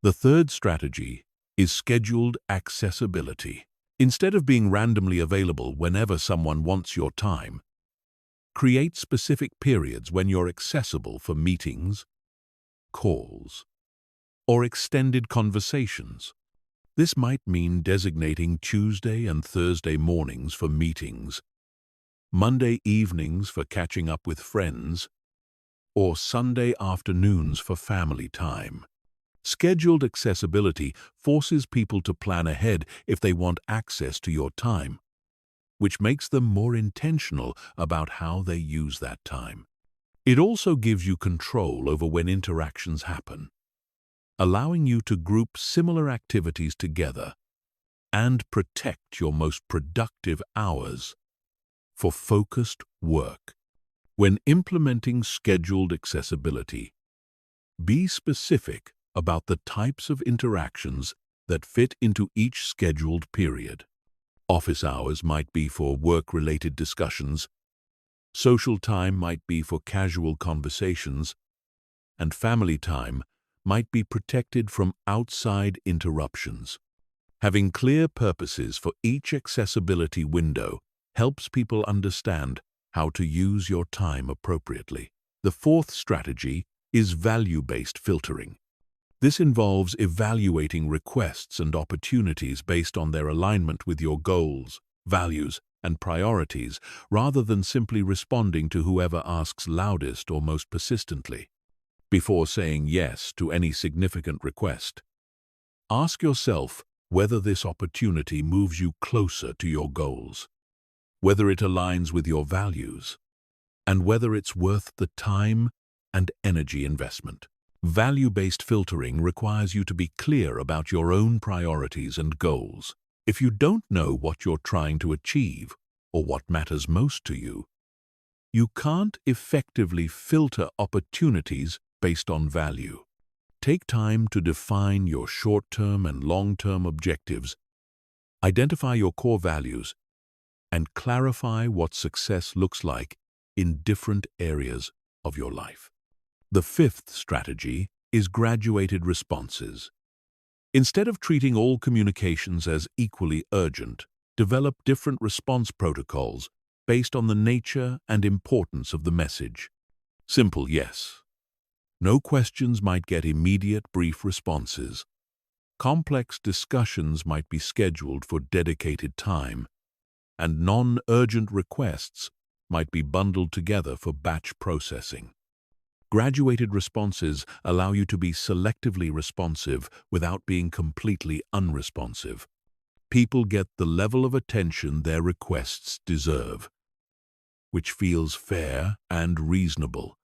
The third strategy is scheduled accessibility. Instead of being randomly available whenever someone wants your time, create specific periods when you're accessible for meetings, calls, or extended conversations. This might mean designating Tuesday and Thursday mornings for meetings, Monday evenings for catching up with friends, or Sunday afternoons for family time. Scheduled accessibility forces people to plan ahead if they want access to your time, which makes them more intentional about how they use that time. It also gives you control over when interactions happen, allowing you to group similar activities together and protect your most productive hours for focused work. When implementing scheduled accessibility, be specific about the types of interactions that fit into each scheduled period. Office hours might be for work-related discussions, social time might be for casual conversations, and family time might be protected from outside interruptions. Having clear purposes for each accessibility window helps people understand how to use your time appropriately. The fourth strategy is value-based filtering. This involves evaluating requests and opportunities based on their alignment with your goals, values, and priorities, rather than simply responding to whoever asks loudest or most persistently. Before saying yes to any significant request, ask yourself whether this opportunity moves you closer to your goals, whether it aligns with your values, and whether it's worth the time and energy investment. Value-based filtering requires you to be clear about your own priorities and goals. If you don't know what you're trying to achieve or what matters most to you, you can't effectively filter opportunities based on value. Take time to define your short-term and long-term objectives, identify your core values, and clarify what success looks like in different areas of your life. The fifth strategy is graduated responses. Instead of treating all communications as equally urgent, develop different response protocols based on the nature and importance of the message. Simple yes. No questions might get immediate brief responses. Complex discussions might be scheduled for dedicated time, and non-urgent requests might be bundled together for batch processing. Graduated responses allow you to be selectively responsive without being completely unresponsive. People get the level of attention their requests deserve, which feels fair and reasonable,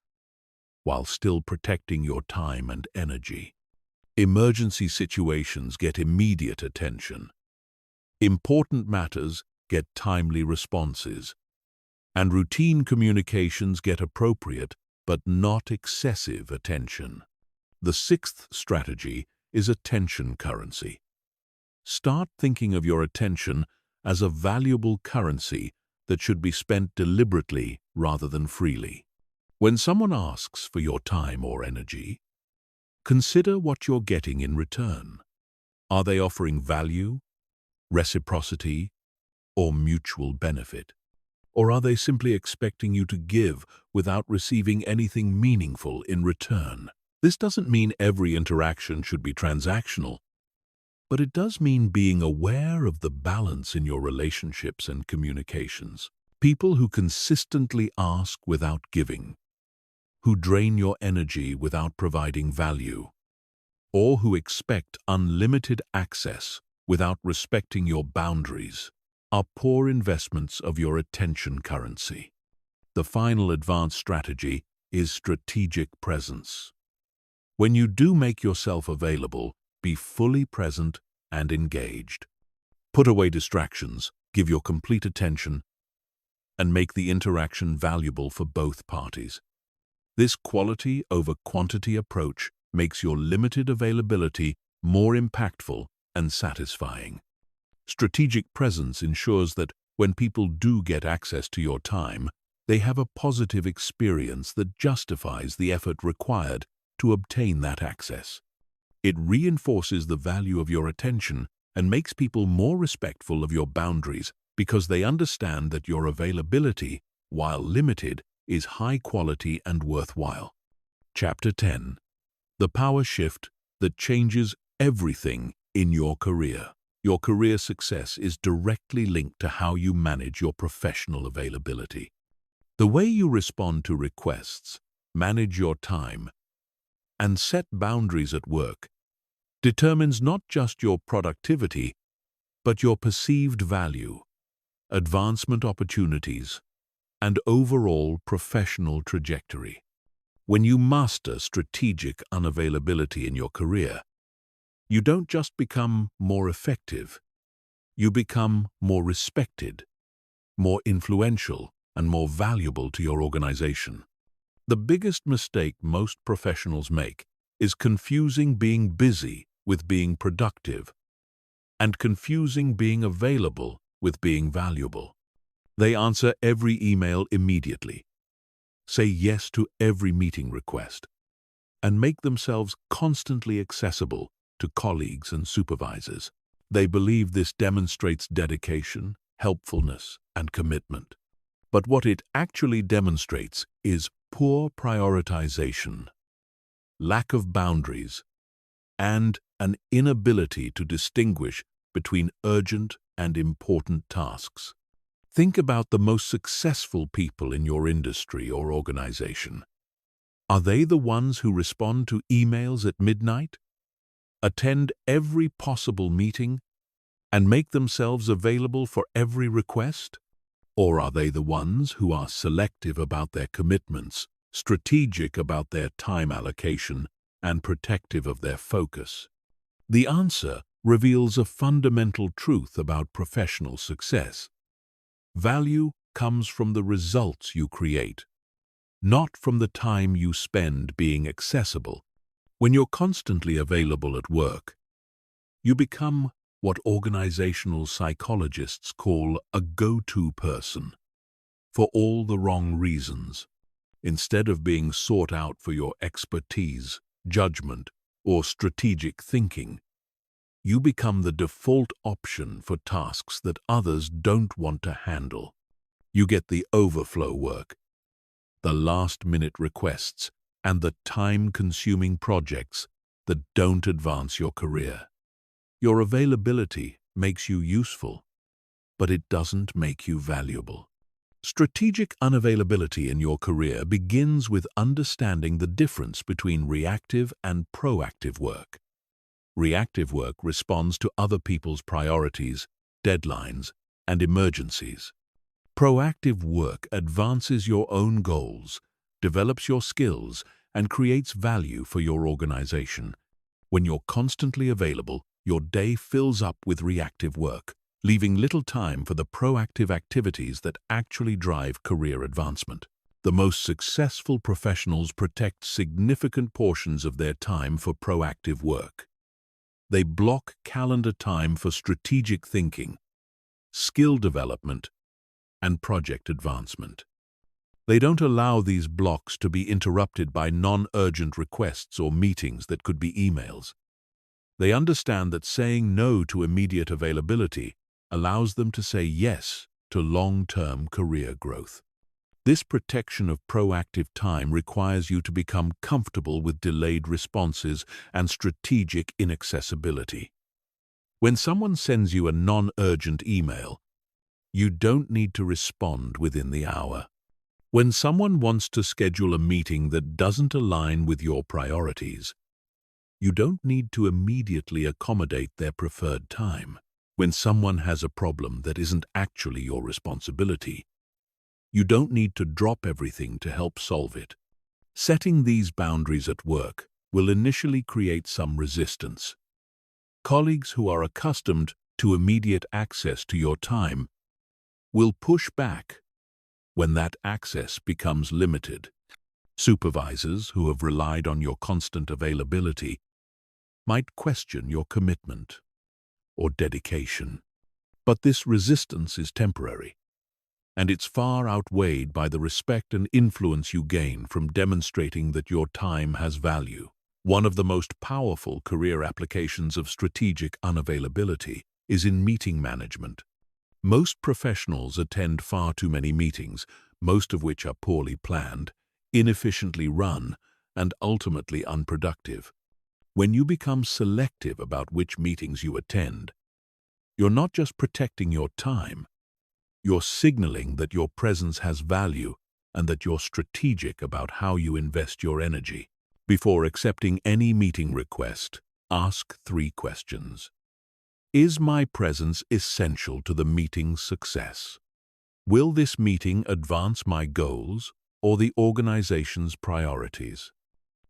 while still protecting your time and energy. Emergency situations get immediate attention. Important matters get timely responses, and routine communications get appropriate but not excessive attention. The sixth strategy is attention currency. Start thinking of your attention as a valuable currency that should be spent deliberately rather than freely. When someone asks for your time or energy, consider what you're getting in return. Are they offering value, reciprocity, or mutual benefit? Or are they simply expecting you to give without receiving anything meaningful in return? This doesn't mean every interaction should be transactional, but it does mean being aware of the balance in your relationships and communications. People who consistently ask without giving, who drain your energy without providing value, or who expect unlimited access without respecting your boundaries, are poor investments of your attention currency. The final advanced strategy is strategic presence. When you do make yourself available, be fully present and engaged. Put away distractions, give your complete attention, and make the interaction valuable for both parties. This quality over quantity approach makes your limited availability more impactful and satisfying. Strategic presence ensures that when people do get access to your time, they have a positive experience that justifies the effort required to obtain that access. It reinforces the value of your attention and makes people more respectful of your boundaries because they understand that your availability, while limited, is high quality and worthwhile. Chapter 10. The power shift that changes everything in your career. Your career success is directly linked to how you manage your professional availability. The way you respond to requests, manage your time, and set boundaries at work determines not just your productivity, but your perceived value, advancement opportunities, and overall professional trajectory. When you master strategic unavailability in your career, you don't just become more effective, you become more respected, more influential, and more valuable to your organization. The biggest mistake most professionals make is confusing being busy with being productive, and confusing being available with being valuable. They answer every email immediately, say yes to every meeting request, and make themselves constantly accessible to colleagues and supervisors. They believe this demonstrates dedication, helpfulness, and commitment. But what it actually demonstrates is poor prioritization, lack of boundaries, and an inability to distinguish between urgent and important tasks. Think about the most successful people in your industry or organization. Are they the ones who respond to emails at midnight, attend every possible meeting, and make themselves available for every request? Or are they the ones who are selective about their commitments, strategic about their time allocation, and protective of their focus? The answer reveals a fundamental truth about professional success. Value comes from the results you create, not from the time you spend being accessible. When you're constantly available at work, you become what organizational psychologists call a go-to person, for all the wrong reasons. Instead of being sought out for your expertise, judgment, or strategic thinking, you become the default option for tasks that others don't want to handle. You get the overflow work, the last-minute requests, and the time-consuming projects that don't advance your career. Your availability makes you useful, but it doesn't make you valuable. Strategic unavailability in your career begins with understanding the difference between reactive and proactive work. Reactive work responds to other people's priorities, deadlines, and emergencies. Proactive work advances your own goals, develops your skills, and creates value for your organization. When you're constantly available, your day fills up with reactive work, leaving little time for the proactive activities that actually drive career advancement. The most successful professionals protect significant portions of their time for proactive work. They block calendar time for strategic thinking, skill development, and project advancement. They don't allow these blocks to be interrupted by non-urgent requests or meetings that could be emails. They understand that saying no to immediate availability allows them to say yes to long-term career growth. This protection of proactive time requires you to become comfortable with delayed responses and strategic inaccessibility. When someone sends you a non-urgent email, you don't need to respond within the hour. When someone wants to schedule a meeting that doesn't align with your priorities, you don't need to immediately accommodate their preferred time. When someone has a problem that isn't actually your responsibility, you don't need to drop everything to help solve it. Setting these boundaries at work will initially create some resistance. Colleagues who are accustomed to immediate access to your time will push back when that access becomes limited. Supervisors who have relied on your constant availability might question your commitment or dedication. But this resistance is temporary, and it's far outweighed by the respect and influence you gain from demonstrating that your time has value. One of the most powerful career applications of strategic unavailability is in meeting management. Most professionals attend far too many meetings, most of which are poorly planned, inefficiently run, and ultimately unproductive. When you become selective about which meetings you attend, you're not just protecting your time, you're signaling that your presence has value and that you're strategic about how you invest your energy. Before accepting any meeting request, ask 3 questions. Is my presence essential to the meeting's success? Will this meeting advance my goals or the organization's priorities?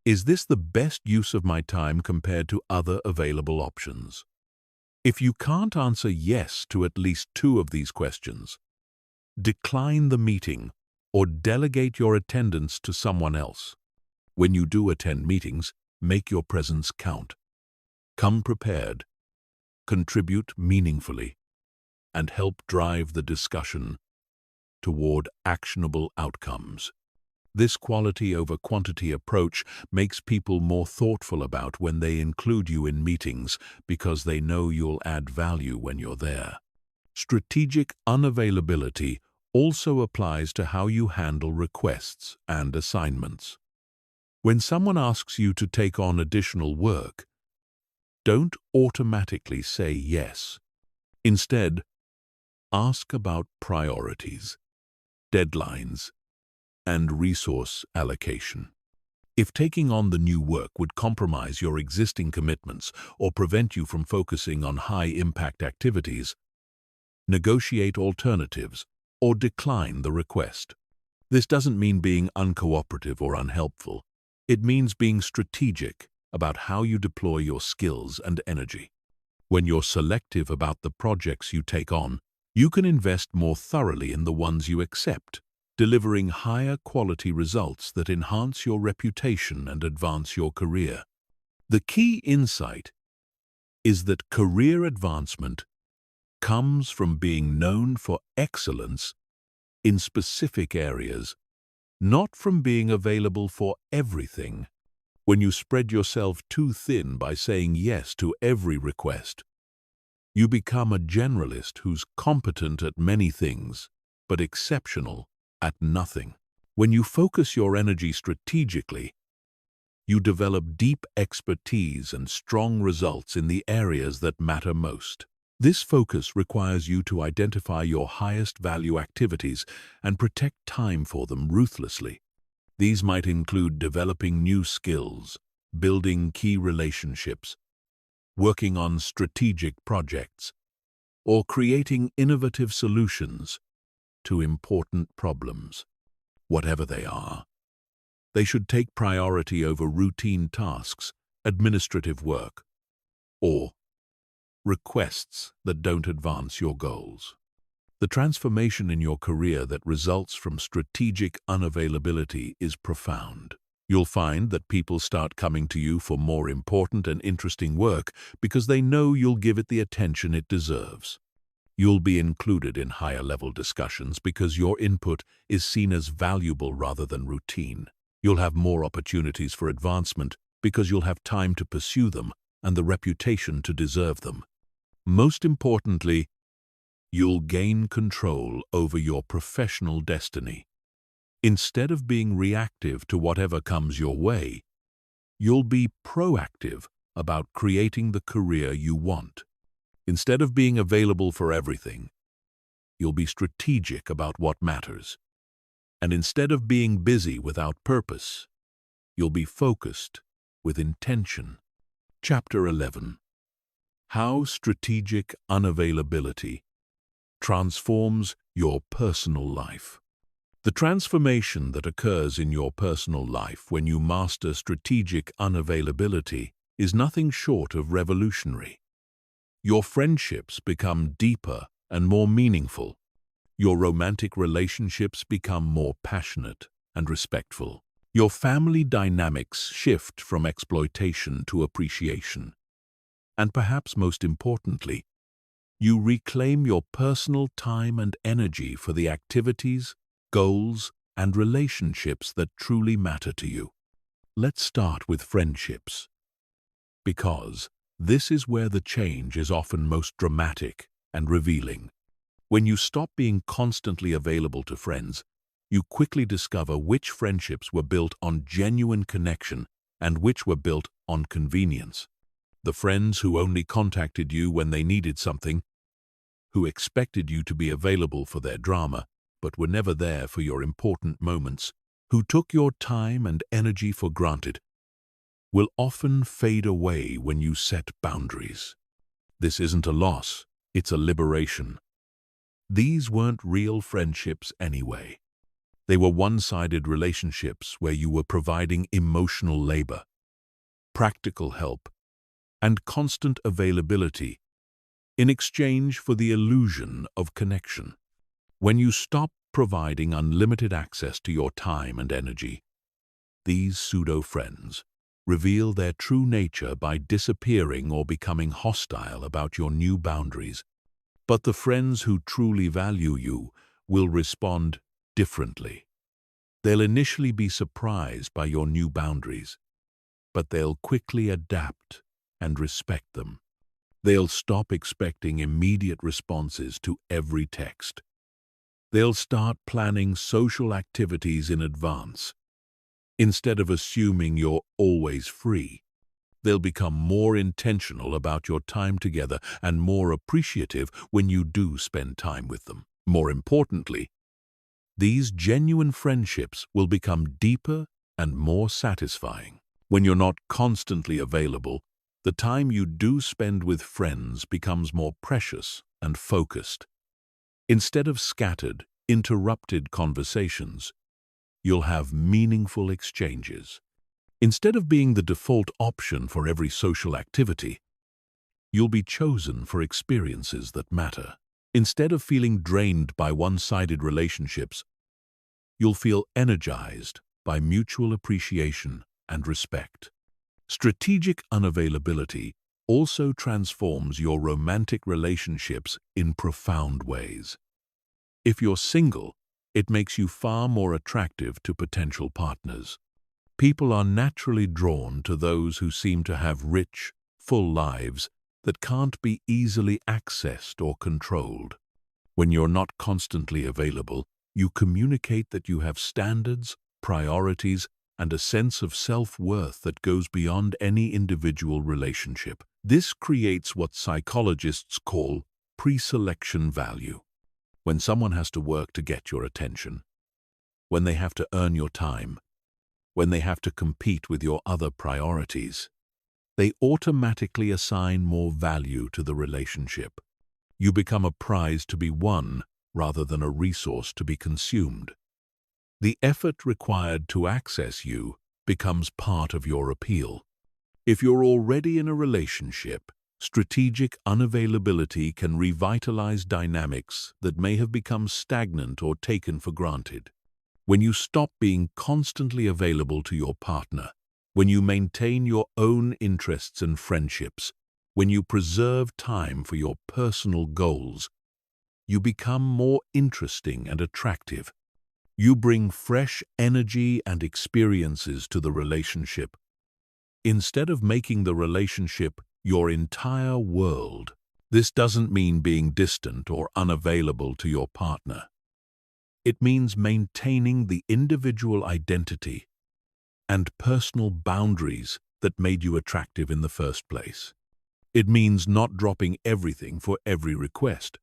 Is this the best use of my time compared to other available options? If you can't answer yes to at least 2 of these questions, decline the meeting or delegate your attendance to someone else. When you do attend meetings, make your presence count. Come prepared, contribute meaningfully, and help drive the discussion toward actionable outcomes. This quality over quantity approach makes people more thoughtful about when they include you in meetings because they know you'll add value when you're there. Strategic unavailability also applies to how you handle requests and assignments. When someone asks you to take on additional work, don't automatically say yes. Instead, ask about priorities, deadlines, and resource allocation. If taking on the new work would compromise your existing commitments or prevent you from focusing on high-impact activities, negotiate alternatives or decline the request. This doesn't mean being uncooperative or unhelpful. It means being strategic about how you deploy your skills and energy. When you're selective about the projects you take on, you can invest more thoroughly in the ones you accept, delivering higher quality results that enhance your reputation and advance your career. The key insight is that career advancement comes from being known for excellence in specific areas, not from being available for everything. When you spread yourself too thin by saying yes to every request, you become a generalist who's competent at many things, but exceptional at nothing. When you focus your energy strategically, you develop deep expertise and strong results in the areas that matter most. This focus requires you to identify your highest value activities and protect time for them ruthlessly. These might include developing new skills, building key relationships, working on strategic projects, or creating innovative solutions to important problems. Whatever they are, they should take priority over routine tasks, administrative work, or requests that don't advance your goals. The transformation in your career that results from strategic unavailability is profound. You'll find that people start coming to you for more important and interesting work because they know you'll give it the attention it deserves. You'll be included in higher-level discussions because your input is seen as valuable rather than routine. You'll have more opportunities for advancement because you'll have time to pursue them and the reputation to deserve them. Most importantly, you'll gain control over your professional destiny. Instead of being reactive to whatever comes your way, you'll be proactive about creating the career you want. Instead of being available for everything, you'll be strategic about what matters. And instead of being busy without purpose, you'll be focused with intention. Chapter 11. How strategic unavailability transforms your personal life. The transformation that occurs in your personal life when you master strategic unavailability is nothing short of revolutionary. Your friendships become deeper and more meaningful. Your romantic relationships become more passionate and respectful. Your family dynamics shift from exploitation to appreciation. And perhaps most importantly, you reclaim your personal time and energy for the activities, goals, and relationships that truly matter to you. Let's start with friendships, because this is where the change is often most dramatic and revealing. When you stop being constantly available to friends, you quickly discover which friendships were built on genuine connection and which were built on convenience. The friends who only contacted you when they needed something, who expected you to be available for their drama, but were never there for your important moments, who took your time and energy for granted, will often fade away when you set boundaries. This isn't a loss, it's a liberation. These weren't real friendships anyway. They were one-sided relationships where you were providing emotional labor, practical help, and constant availability in exchange for the illusion of connection. When you stop providing unlimited access to your time and energy, these pseudo-friends reveal their true nature by disappearing or becoming hostile about your new boundaries. But the friends who truly value you will respond differently. They'll initially be surprised by your new boundaries, but they'll quickly adapt and respect them. They'll stop expecting immediate responses to every text. They'll start planning social activities in advance. Instead of assuming you're always free, they'll become more intentional about your time together and more appreciative when you do spend time with them. More importantly, these genuine friendships will become deeper and more satisfying. When you're not constantly available, the time you do spend with friends becomes more precious and focused. Instead of scattered, interrupted conversations. You'll have meaningful exchanges. Instead of being the default option for every social activity, you'll be chosen for experiences that matter. Instead of feeling drained by one-sided relationships, you'll feel energized by mutual appreciation and respect. Strategic unavailability also transforms your romantic relationships in profound ways. If you're single, it makes you far more attractive to potential partners. People are naturally drawn to those who seem to have rich, full lives that can't be easily accessed or controlled. When you're not constantly available, you communicate that you have standards, priorities, and a sense of self-worth that goes beyond any individual relationship. This creates what psychologists call pre-selection value. When someone has to work to get your attention, when they have to earn your time, when they have to compete with your other priorities, they automatically assign more value to the relationship. You become a prize to be won rather than a resource to be consumed. The effort required to access you becomes part of your appeal. If you're already in a relationship, strategic unavailability can revitalize dynamics that may have become stagnant or taken for granted. When you stop being constantly available to your partner, when you maintain your own interests and friendships, when you preserve time for your personal goals, you become more interesting and attractive. You bring fresh energy and experiences to the relationship. Instead of making the relationship your entire world, this doesn't mean being distant or unavailable to your partner. It means maintaining the individual identity and personal boundaries that made you attractive in the first place. It means not dropping everything for every request,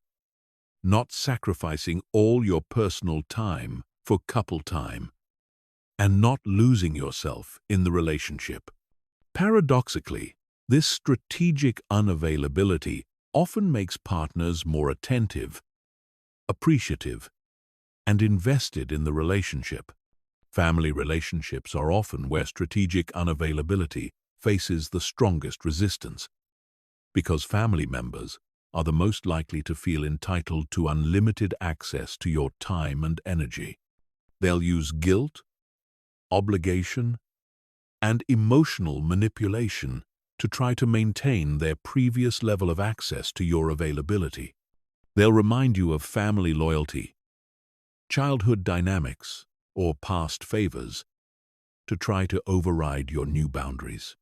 not sacrificing all your personal time for couple time, and not losing yourself in the relationship. Paradoxically, this strategic unavailability often makes partners more attentive, appreciative, and invested in the relationship. Family relationships are often where strategic unavailability faces the strongest resistance, because family members are the most likely to feel entitled to unlimited access to your time and energy. They'll use guilt, obligation, and emotional manipulation to try to maintain their previous level of access to your availability. They'll remind you of family loyalty, childhood dynamics, or past favors to try to override your new boundaries.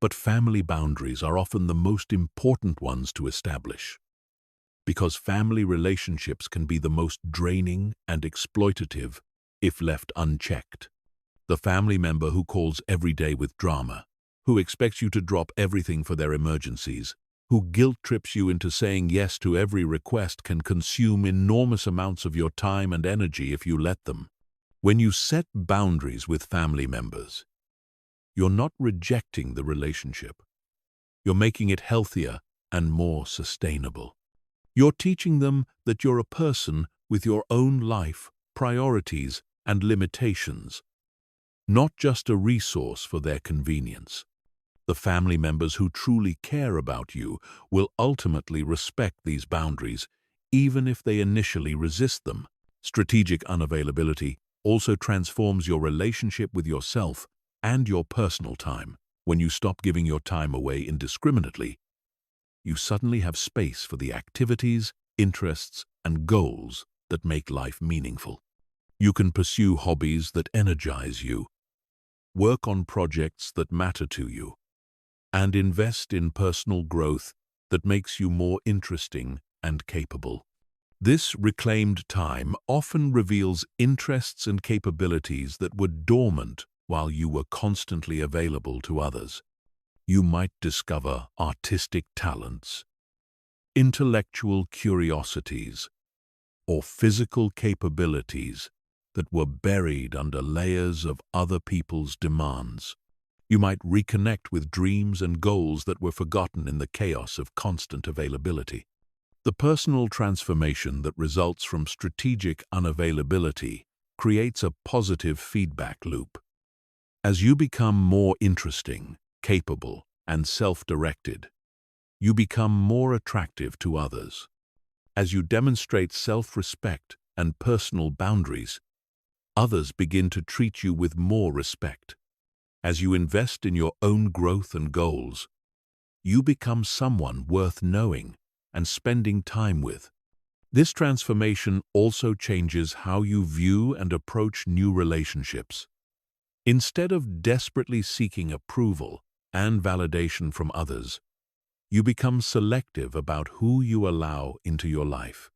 But family boundaries are often the most important ones to establish, because family relationships can be the most draining and exploitative if left unchecked. The family member who calls every day with drama, who expects you to drop everything for their emergencies, who guilt-trips you into saying yes to every request can consume enormous amounts of your time and energy if you let them. When you set boundaries with family members, you're not rejecting the relationship. You're making it healthier and more sustainable. You're teaching them that you're a person with your own life, priorities, and limitations, not just a resource for their convenience. The family members who truly care about you will ultimately respect these boundaries, even if they initially resist them. Strategic unavailability also transforms your relationship with yourself and your personal time. When you stop giving your time away indiscriminately, you suddenly have space for the activities, interests, and goals that make life meaningful. You can pursue hobbies that energize you, work on projects that matter to you, and invest in personal growth that makes you more interesting and capable. This reclaimed time often reveals interests and capabilities that were dormant while you were constantly available to others. You might discover artistic talents, intellectual curiosities, or physical capabilities that were buried under layers of other people's demands. You might reconnect with dreams and goals that were forgotten in the chaos of constant availability. The personal transformation that results from strategic unavailability creates a positive feedback loop. As you become more interesting, capable, and self-directed, you become more attractive to others. As you demonstrate self-respect and personal boundaries, others begin to treat you with more respect. As you invest in your own growth and goals, you become someone worth knowing and spending time with. This transformation also changes how you view and approach new relationships. Instead of desperately seeking approval and validation from others, you become selective about who you allow into your life.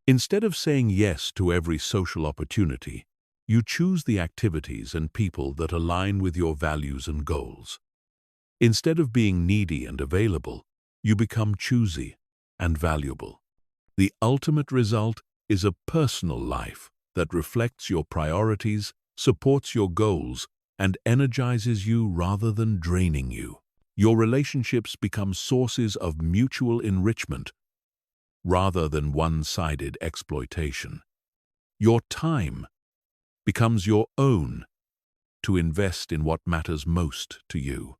Instead of saying yes to every social opportunity, you choose the activities and people that align with your values and goals. Instead of being needy and available, you become choosy and valuable. The ultimate result is a personal life that reflects your priorities, supports your goals, and energizes you rather than draining you. Your relationships become sources of mutual enrichment rather than one-sided exploitation. Your time becomes your own to invest in what matters most to you,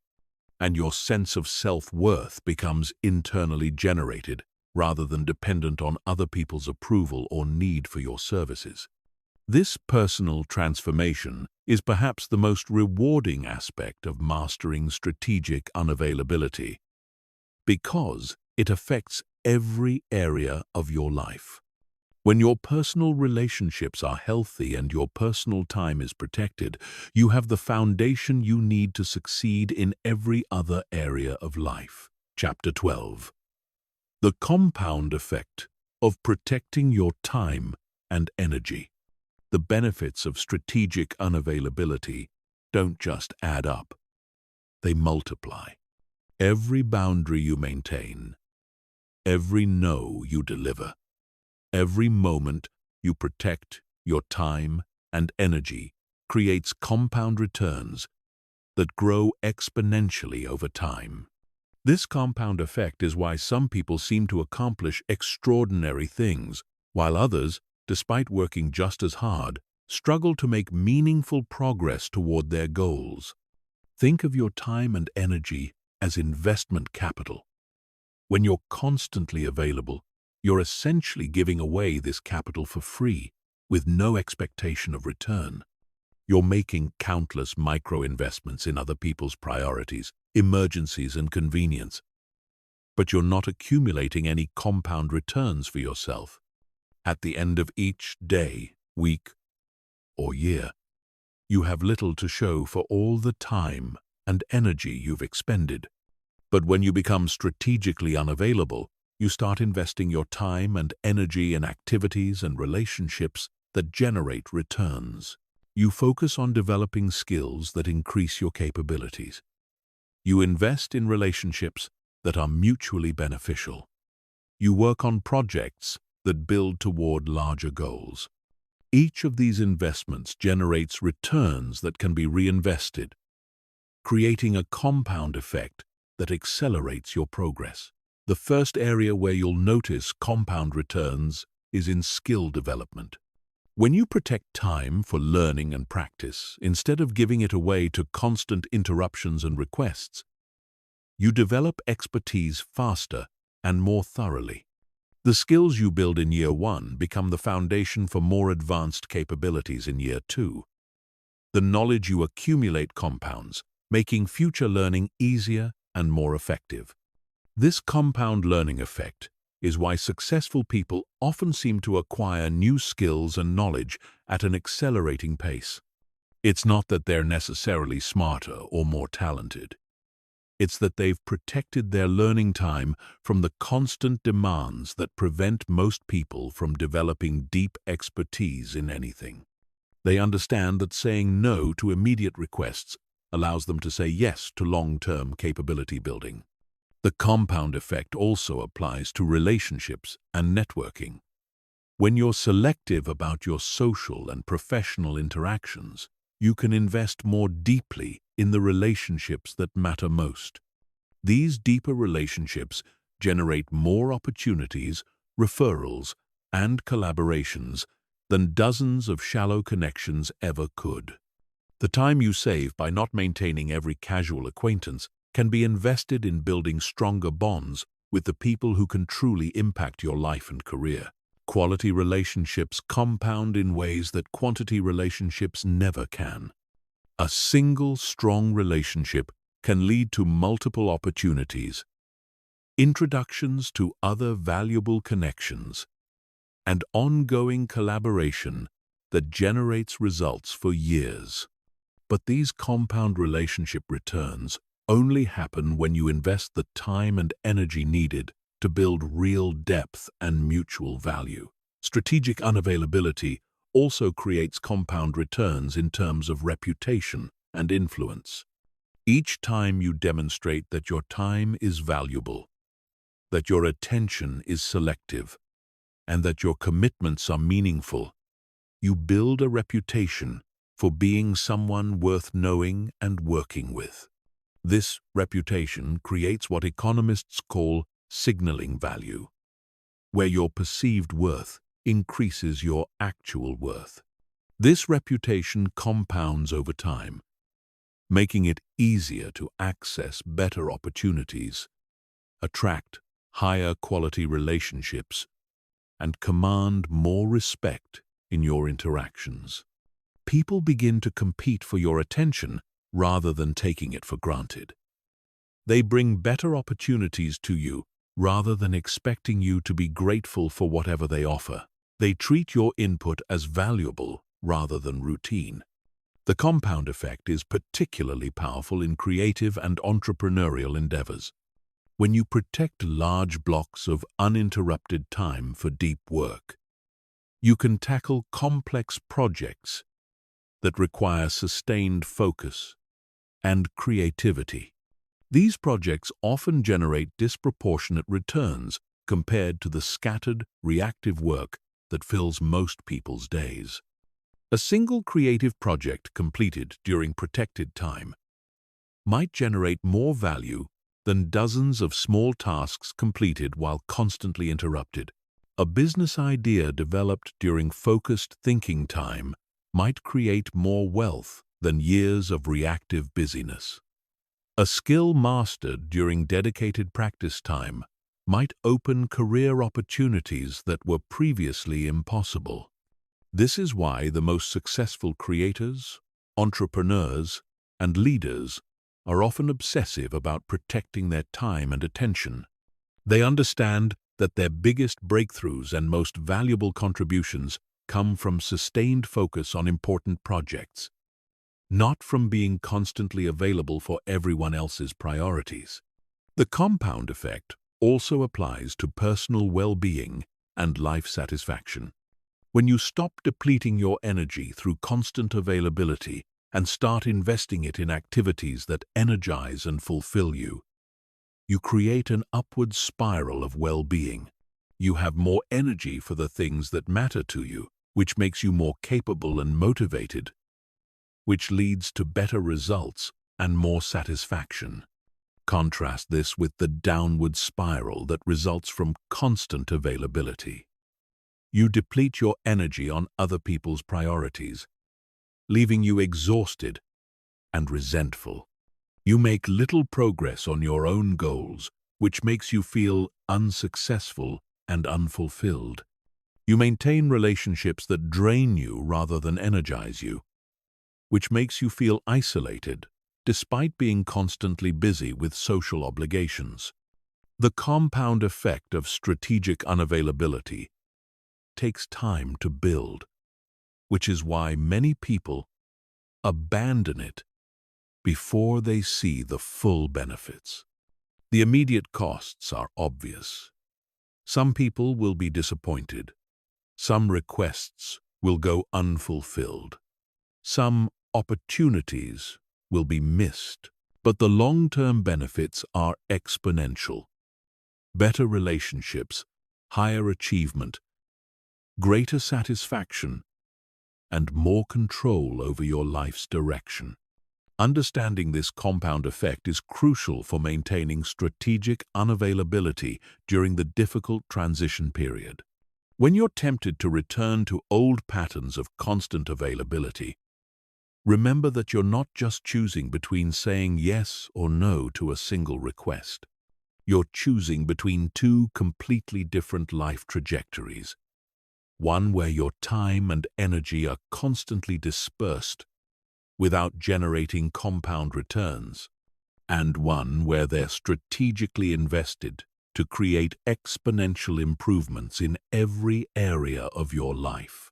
and your sense of self-worth becomes internally generated rather than dependent on other people's approval or need for your services. This personal transformation is perhaps the most rewarding aspect of mastering strategic unavailability because it affects every area of your life. When your personal relationships are healthy and your personal time is protected, you have the foundation you need to succeed in every other area of life. Chapter 12. The compound effect of protecting your time and energy. The benefits of strategic unavailability don't just add up, they multiply. Every boundary you maintain, every no you deliver, every moment you protect your time and energy creates compound returns that grow exponentially over time. This compound effect is why some people seem to accomplish extraordinary things, while others, despite working just as hard, struggle to make meaningful progress toward their goals. Think of your time and energy as investment capital. When you're constantly available, you're essentially giving away this capital for free, with no expectation of return. You're making countless micro-investments in other people's priorities, emergencies, and convenience. But you're not accumulating any compound returns for yourself. At the end of each day, week, or year, you have little to show for all the time and energy you've expended. But when you become strategically unavailable, you start investing your time and energy in activities and relationships that generate returns. You focus on developing skills that increase your capabilities. You invest in relationships that are mutually beneficial. You work on projects that build toward larger goals. Each of these investments generates returns that can be reinvested, creating a compound effect that accelerates your progress. The first area where you'll notice compound returns is in skill development. When you protect time for learning and practice, instead of giving it away to constant interruptions and requests, you develop expertise faster and more thoroughly. The skills you build in year 1 become the foundation for more advanced capabilities in year 2. The knowledge you accumulate compounds, making future learning easier and more effective. This compound learning effect is why successful people often seem to acquire new skills and knowledge at an accelerating pace. It's not that they're necessarily smarter or more talented. It's that they've protected their learning time from the constant demands that prevent most people from developing deep expertise in anything. They understand that saying no to immediate requests allows them to say yes to long-term capability building. The compound effect also applies to relationships and networking. When you're selective about your social and professional interactions, you can invest more deeply in the relationships that matter most. These deeper relationships generate more opportunities, referrals, and collaborations than dozens of shallow connections ever could. The time you save by not maintaining every casual acquaintance can be invested in building stronger bonds with the people who can truly impact your life and career. Quality relationships compound in ways that quantity relationships never can. A single strong relationship can lead to multiple opportunities, introductions to other valuable connections, and ongoing collaboration that generates results for years. But these compound relationship returns only happen when you invest the time and energy needed to build real depth and mutual value. Strategic unavailability also creates compound returns in terms of reputation and influence. Each time you demonstrate that your time is valuable, that your attention is selective, and that your commitments are meaningful, you build a reputation for being someone worth knowing and working with. This reputation creates what economists call signaling value, where your perceived worth increases your actual worth. This reputation compounds over time, making it easier to access better opportunities, attract higher quality relationships, and command more respect in your interactions. People begin to compete for your attention rather than taking it for granted. They bring better opportunities to you rather than expecting you to be grateful for whatever they offer. They treat your input as valuable rather than routine. The compound effect is particularly powerful in creative and entrepreneurial endeavors. When you protect large blocks of uninterrupted time for deep work, you can tackle complex projects that require sustained focus and creativity. These projects often generate disproportionate returns compared to the scattered, reactive work that fills most people's days. A single creative project completed during protected time might generate more value than dozens of small tasks completed while constantly interrupted. A business idea developed during focused thinking time might create more wealth than years of reactive busyness. A skill mastered during dedicated practice time might open career opportunities that were previously impossible. This is why the most successful creators, entrepreneurs, and leaders are often obsessive about protecting their time and attention. They understand that their biggest breakthroughs and most valuable contributions come from sustained focus on important projects, not from being constantly available for everyone else's priorities. The compound effect also applies to personal well-being and life satisfaction. When you stop depleting your energy through constant availability and start investing it in activities that energize and fulfill you, you create an upward spiral of well-being. You have more energy for the things that matter to you, which makes you more capable and motivated, which leads to better results and more satisfaction. Contrast this with the downward spiral that results from constant availability. You deplete your energy on other people's priorities, leaving you exhausted and resentful. You make little progress on your own goals, which makes you feel unsuccessful and unfulfilled. You maintain relationships that drain you rather than energize you, which makes you feel isolated despite being constantly busy with social obligations. The compound effect of strategic unavailability takes time to build, which is why many people abandon it before they see the full benefits. The immediate costs are obvious. Some people will be disappointed. Some requests will go unfulfilled. Some opportunities will be missed. But the long-term benefits are exponential. Better relationships, higher achievement, greater satisfaction, and more control over your life's direction. Understanding this compound effect is crucial for maintaining strategic unavailability during the difficult transition period. When you're tempted to return to old patterns of constant availability, remember that you're not just choosing between saying yes or no to a single request. You're choosing between two completely different life trajectories. One where your time and energy are constantly dispersed without generating compound returns, and one where they're strategically invested to create exponential improvements in every area of your life.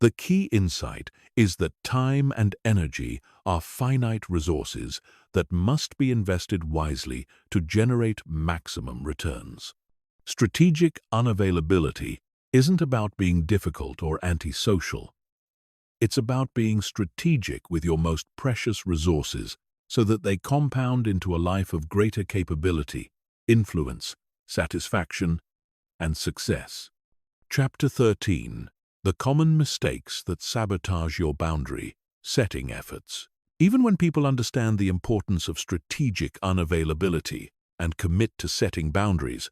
The key insight is that time and energy are finite resources that must be invested wisely to generate maximum returns. Strategic unavailability isn't about being difficult or antisocial. It's about being strategic with your most precious resources so that they compound into a life of greater capability, influence, satisfaction, and success. Chapter 13. The common mistakes that sabotage your boundary setting efforts. Even when people understand the importance of strategic unavailability and commit to setting boundaries,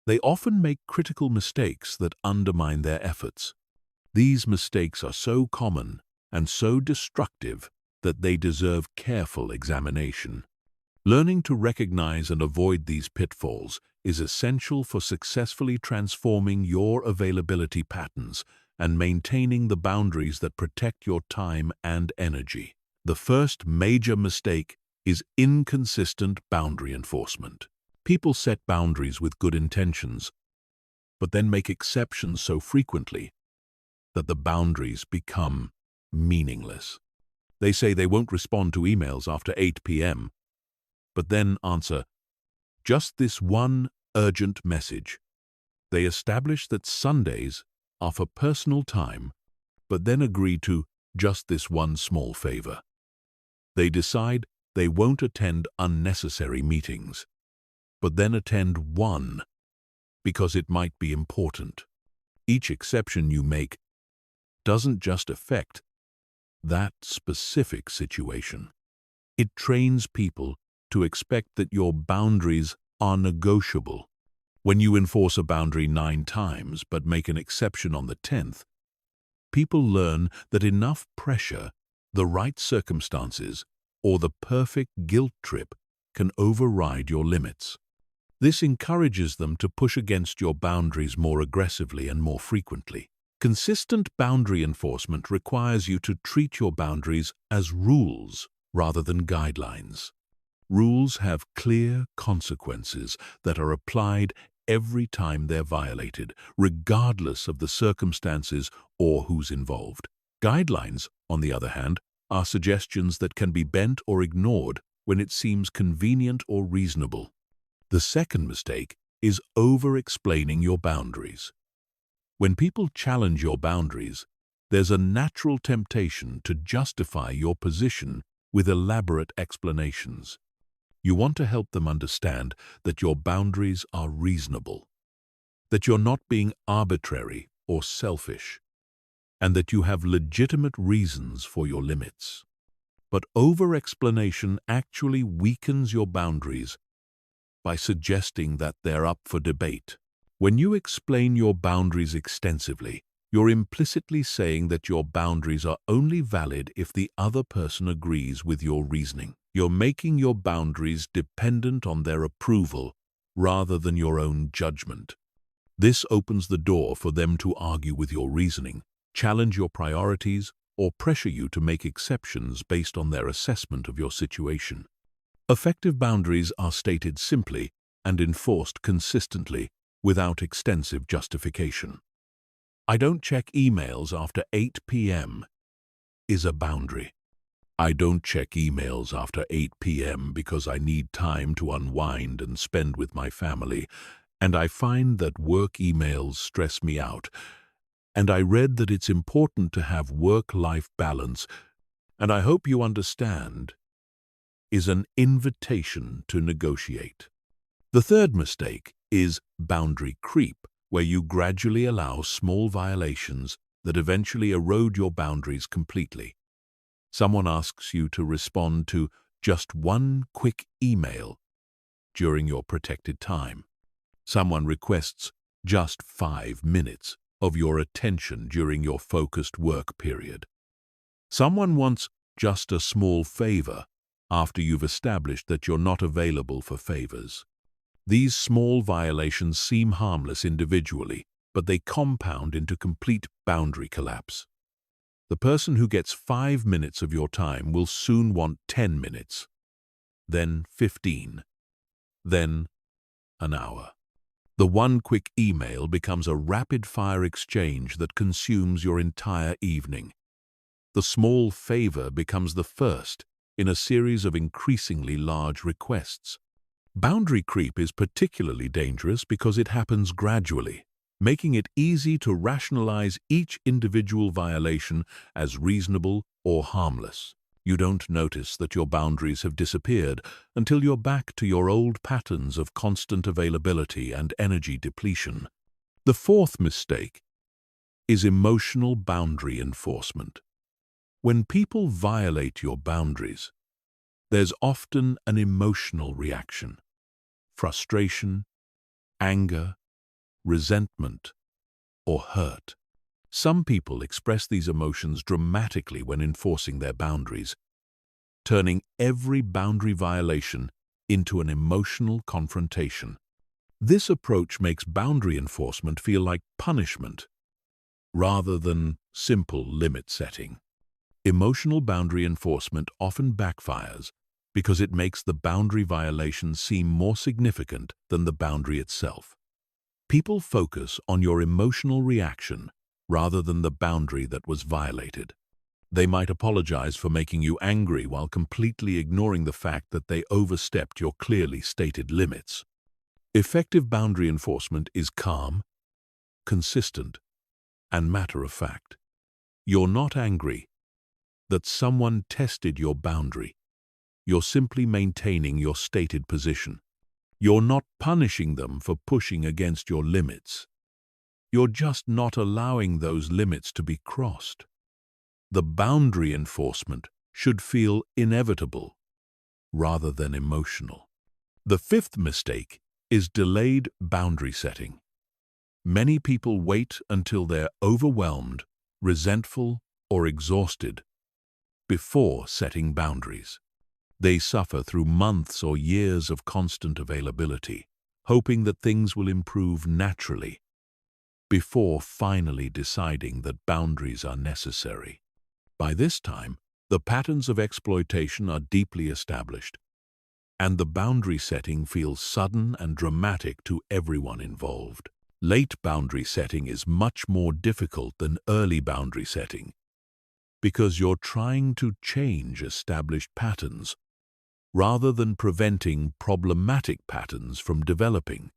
they often make critical mistakes that undermine their efforts. These mistakes are so common and so destructive that they deserve careful examination. Learning to recognize and avoid these pitfalls is essential for successfully transforming your availability patterns and maintaining the boundaries that protect your time and energy. The first major mistake is inconsistent boundary enforcement. People set boundaries with good intentions, but then make exceptions so frequently that the boundaries become meaningless. They say they won't respond to emails after 8 p.m., but then answer just this one urgent message. They establish that Sundays are for personal time, but then agree to just this one small favor. They decide they won't attend unnecessary meetings, but then attend one because it might be important. Each exception you make doesn't just affect that specific situation. It trains people to expect that your boundaries are negotiable. When you enforce a boundary 9 times but make an exception on the 10th, people learn that enough pressure, the right circumstances, or the perfect guilt trip can override your limits. This encourages them to push against your boundaries more aggressively and more frequently. Consistent boundary enforcement requires you to treat your boundaries as rules rather than guidelines. Rules have clear consequences that are applied every time they're violated, regardless of the circumstances or who's involved. Guidelines, on the other hand, are suggestions that can be bent or ignored when it seems convenient or reasonable. The second mistake is over-explaining your boundaries. When people challenge your boundaries, there's a natural temptation to justify your position with elaborate explanations. You want to help them understand that your boundaries are reasonable, that you're not being arbitrary or selfish, and that you have legitimate reasons for your limits. But over-explanation actually weakens your boundaries by suggesting that they're up for debate. When you explain your boundaries extensively, you're implicitly saying that your boundaries are only valid if the other person agrees with your reasoning. You're making your boundaries dependent on their approval rather than your own judgment. This opens the door for them to argue with your reasoning, challenge your priorities, or pressure you to make exceptions based on their assessment of your situation. Effective boundaries are stated simply and enforced consistently without extensive justification. I don't check emails after 8 p.m. is a boundary. I don't check emails after 8 p.m. because I need time to unwind and spend with my family, and I find that work emails stress me out, and I read that it's important to have work-life balance, and I hope you understand, is an invitation to negotiate. The third mistake is boundary creep, where you gradually allow small violations that eventually erode your boundaries completely. Someone asks you to respond to just one quick email during your protected time. Someone requests just 5 minutes of your attention during your focused work period. Someone wants just a small favor after you've established that you're not available for favors. These small violations seem harmless individually, but they compound into complete boundary collapse. The person who gets 5 minutes of your time will soon want 10 minutes, then 15, then an hour. The one quick email becomes a rapid-fire exchange that consumes your entire evening. The small favor becomes the first in a series of increasingly large requests. Boundary creep is particularly dangerous because it happens gradually, making it easy to rationalize each individual violation as reasonable or harmless. You don't notice that your boundaries have disappeared until you're back to your old patterns of constant availability and energy depletion. The fourth mistake is emotional boundary enforcement. When people violate your boundaries, there's often an emotional reaction: frustration, anger, resentment, or hurt. Some people express these emotions dramatically when enforcing their boundaries, turning every boundary violation into an emotional confrontation. This approach makes boundary enforcement feel like punishment rather than simple limit setting. Emotional boundary enforcement often backfires because it makes the boundary violation seem more significant than the boundary itself. People focus on your emotional reaction rather than the boundary that was violated. They might apologize for making you angry while completely ignoring the fact that they overstepped your clearly stated limits. Effective boundary enforcement is calm, consistent, and matter-of-fact. You're not angry that someone tested your boundary. You're simply maintaining your stated position. You're not punishing them for pushing against your limits. You're just not allowing those limits to be crossed. The boundary enforcement should feel inevitable rather than emotional. The fifth mistake is delayed boundary setting. Many people wait until they're overwhelmed, resentful, or exhausted before setting boundaries. They suffer through months or years of constant availability, hoping that things will improve naturally, before finally deciding that boundaries are necessary. By this time, the patterns of exploitation are deeply established, and the boundary setting feels sudden and dramatic to everyone involved. Late boundary setting is much more difficult than early boundary setting because you're trying to change established patterns rather than preventing problematic patterns from developing.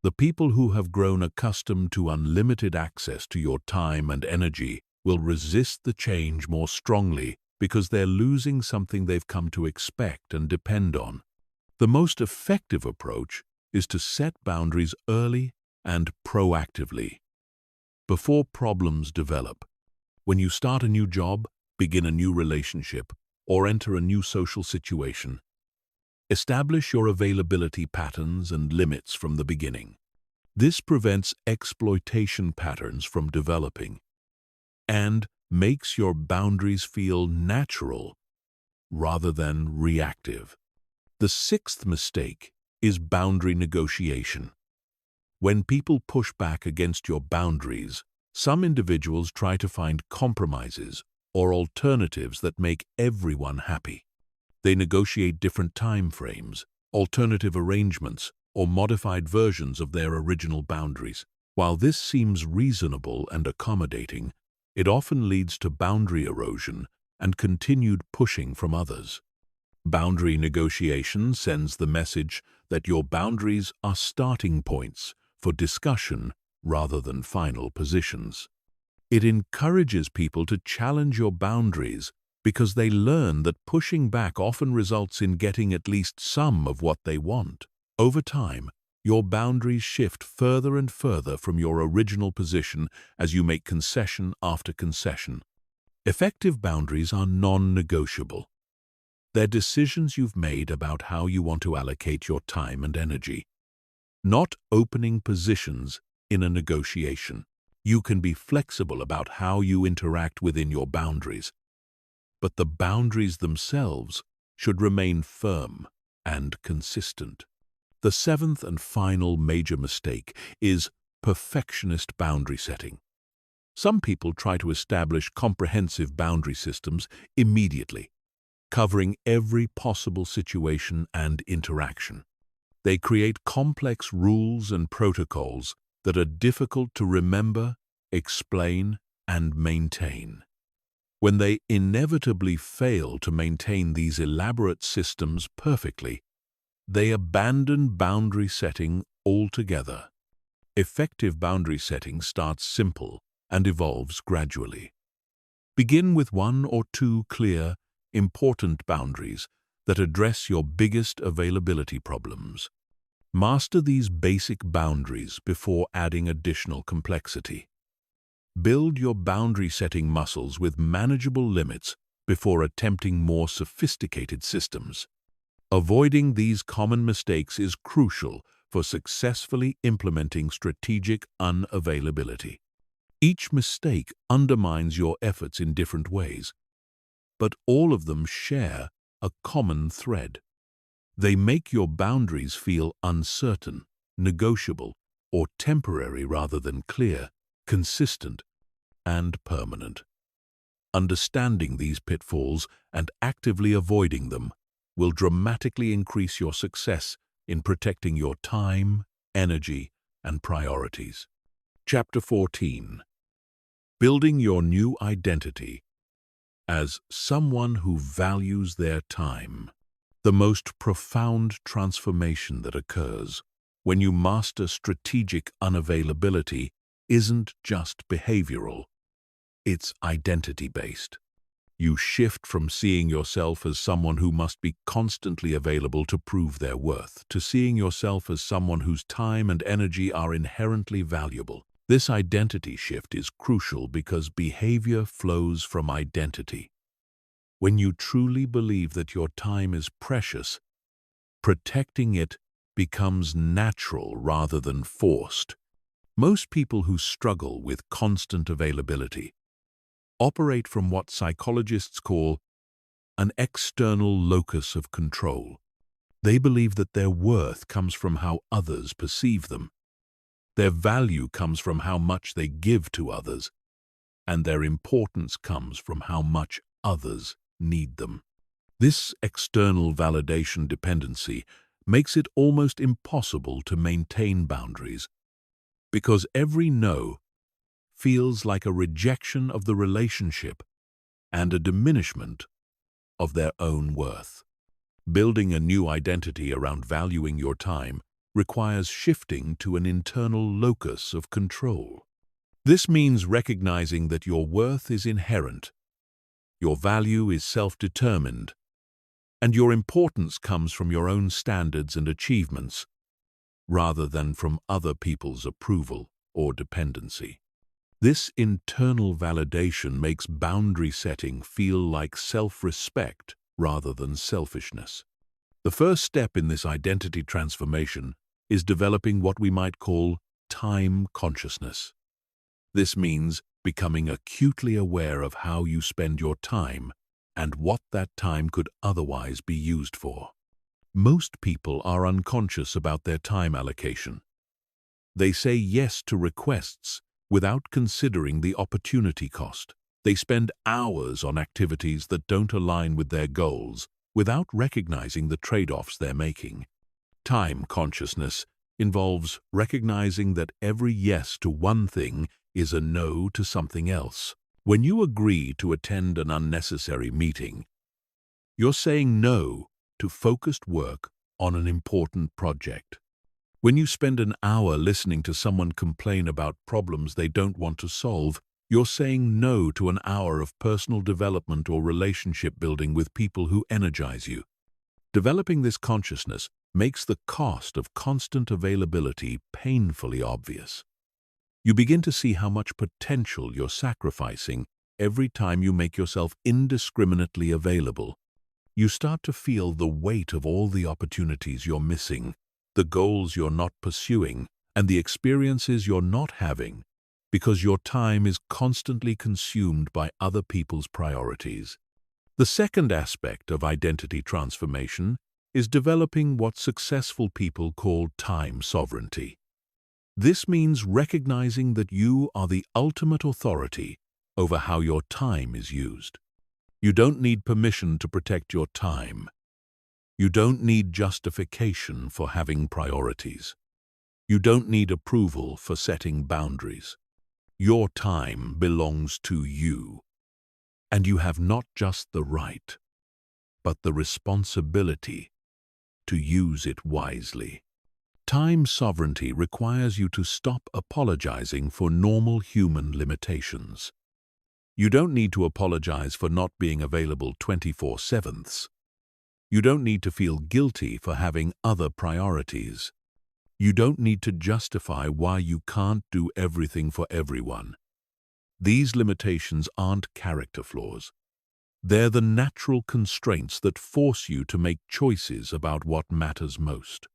The people who have grown accustomed to unlimited access to your time and energy will resist the change more strongly because they're losing something they've come to expect and depend on. The most effective approach is to set boundaries early and proactively, before problems develop. When you start a new job, begin a new relationship, or enter a new social situation, establish your availability patterns and limits from the beginning. This prevents exploitation patterns from developing and makes your boundaries feel natural rather than reactive. The sixth mistake is boundary negotiation. When people push back against your boundaries, some individuals try to find compromises or alternatives that make everyone happy. They negotiate different time frames, alternative arrangements, or modified versions of their original boundaries. While this seems reasonable and accommodating, it often leads to boundary erosion and continued pushing from others. Boundary negotiation sends the message that your boundaries are starting points for discussion rather than final positions. It encourages people to challenge your boundaries because they learn that pushing back often results in getting at least some of what they want. Over time, your boundaries shift further and further from your original position as you make concession after concession. Effective boundaries are non-negotiable. They're decisions you've made about how you want to allocate your time and energy, not opening positions in a negotiation. You can be flexible about how you interact within your boundaries, but the boundaries themselves should remain firm and consistent. The seventh and final major mistake is perfectionist boundary setting. Some people try to establish comprehensive boundary systems immediately, covering every possible situation and interaction. They create complex rules and protocols that are difficult to remember, explain, and maintain. When they inevitably fail to maintain these elaborate systems perfectly, they abandon boundary setting altogether. Effective boundary setting starts simple and evolves gradually. Begin with one or two clear, important boundaries that address your biggest availability problems. Master these basic boundaries before adding additional complexity. Build your boundary-setting muscles with manageable limits before attempting more sophisticated systems. Avoiding these common mistakes is crucial for successfully implementing strategic unavailability. Each mistake undermines your efforts in different ways, but all of them share a common thread. They make your boundaries feel uncertain, negotiable, or temporary rather than clear, consistent, and permanent. Understanding these pitfalls and actively avoiding them will dramatically increase your success in protecting your time, energy, and priorities. Chapter 14. Building your new identity as someone who values their time. The most profound transformation that occurs when you master strategic unavailability isn't just behavioral, it's identity-based. You shift from seeing yourself as someone who must be constantly available to prove their worth to seeing yourself as someone whose time and energy are inherently valuable. This identity shift is crucial because behavior flows from identity. When you truly believe that your time is precious, protecting it becomes natural rather than forced. Most people who struggle with constant availability operate from what psychologists call an external locus of control. They believe that their worth comes from how others perceive them. Their value comes from how much they give to others, and their importance comes from how much others need them. This external validation dependency makes it almost impossible to maintain boundaries, because every no feels like a rejection of the relationship and a diminishment of their own worth. Building a new identity around valuing your time requires shifting to an internal locus of control. This means recognizing that your worth is inherent, your value is self-determined, and your importance comes from your own standards and achievements, rather than from other people's approval or dependency. This internal validation makes boundary setting feel like self-respect rather than selfishness. The first step in this identity transformation is developing what we might call time consciousness. This means becoming acutely aware of how you spend your time and what that time could otherwise be used for. Most people are unconscious about their time allocation. They say yes to requests without considering the opportunity cost. They spend hours on activities that don't align with their goals without recognizing the trade-offs they're making. Time consciousness involves recognizing that every yes to one thing is a no to something else. When you agree to attend an unnecessary meeting, you're saying no to focused work on an important project. When you spend an hour listening to someone complain about problems they don't want to solve, you're saying no to an hour of personal development or relationship building with people who energize you. Developing this consciousness makes the cost of constant availability painfully obvious. You begin to see how much potential you're sacrificing every time you make yourself indiscriminately available. You start to feel the weight of all the opportunities you're missing, the goals you're not pursuing, and the experiences you're not having, because your time is constantly consumed by other people's priorities. The second aspect of identity transformation is developing what successful people call time sovereignty. This means recognizing that you are the ultimate authority over how your time is used. You don't need permission to protect your time. You don't need justification for having priorities. You don't need approval for setting boundaries. Your time belongs to you, and you have not just the right, but the responsibility to use it wisely. Time sovereignty requires you to stop apologizing for normal human limitations. You don't need to apologize for not being available 24/7. You don't need to feel guilty for having other priorities. You don't need to justify why you can't do everything for everyone. These limitations aren't character flaws. They're the natural constraints that force you to make choices about what matters most.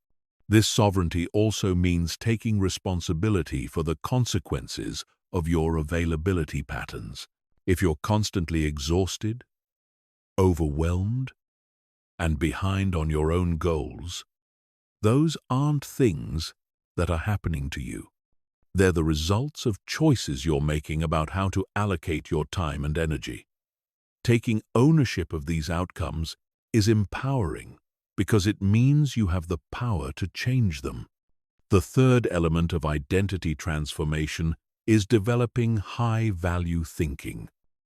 This sovereignty also means taking responsibility for the consequences of your availability patterns. If you're constantly exhausted, overwhelmed, and behind on your own goals, those aren't things that are happening to you. They're the results of choices you're making about how to allocate your time and energy. Taking ownership of these outcomes is empowering because it means you have the power to change them. The third element of identity transformation is developing high-value thinking.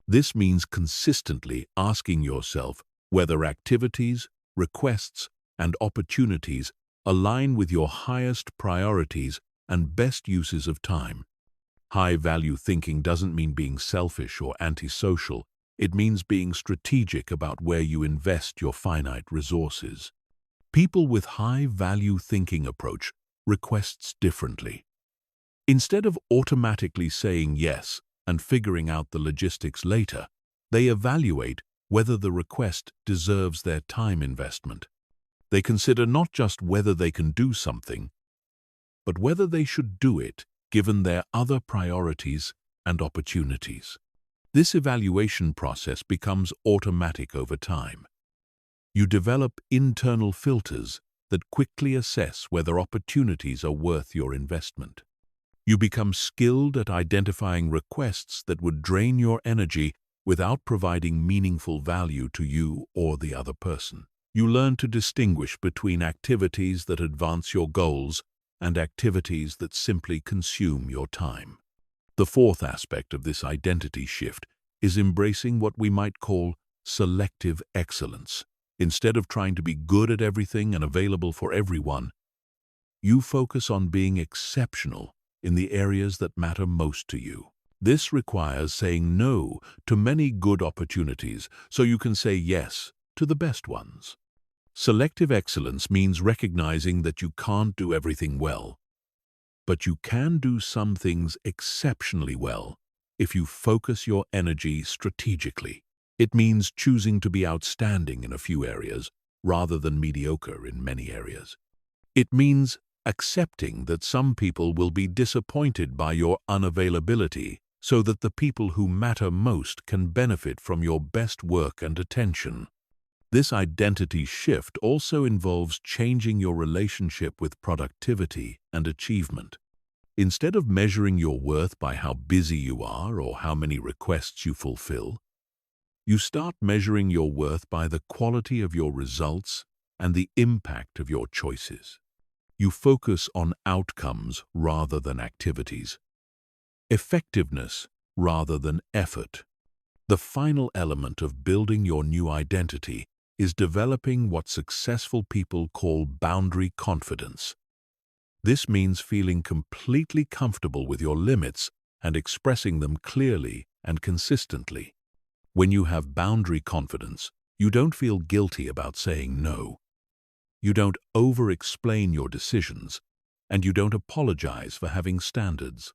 This means consistently asking yourself whether activities, requests, and opportunities align with your highest priorities and best uses of time. High-value thinking doesn't mean being selfish or antisocial. It means being strategic about where you invest your finite resources. People with high-value thinking approach requests differently. Instead of automatically saying yes and figuring out the logistics later, they evaluate whether the request deserves their time investment. They consider not just whether they can do something, but whether they should do it given their other priorities and opportunities. This evaluation process becomes automatic over time. You develop internal filters that quickly assess whether opportunities are worth your investment. You become skilled at identifying requests that would drain your energy without providing meaningful value to you or the other person. You learn to distinguish between activities that advance your goals and activities that simply consume your time. The fourth aspect of this identity shift is embracing what we might call selective excellence. Instead of trying to be good at everything and available for everyone, you focus on being exceptional in the areas that matter most to you. This requires saying no to many good opportunities so you can say yes to the best ones. Selective excellence means recognizing that you can't do everything well, but you can do some things exceptionally well if you focus your energy strategically. It means choosing to be outstanding in a few areas rather than mediocre in many areas. It means accepting that some people will be disappointed by your unavailability so that the people who matter most can benefit from your best work and attention. This identity shift also involves changing your relationship with productivity and achievement. Instead of measuring your worth by how busy you are or how many requests you fulfill, you start measuring your worth by the quality of your results and the impact of your choices. You focus on outcomes rather than activities, effectiveness rather than effort. The final element of building your new identity is developing what successful people call boundary confidence. This means feeling completely comfortable with your limits and expressing them clearly and consistently. When you have boundary confidence, you don't feel guilty about saying no. You don't over-explain your decisions, and you don't apologize for having standards.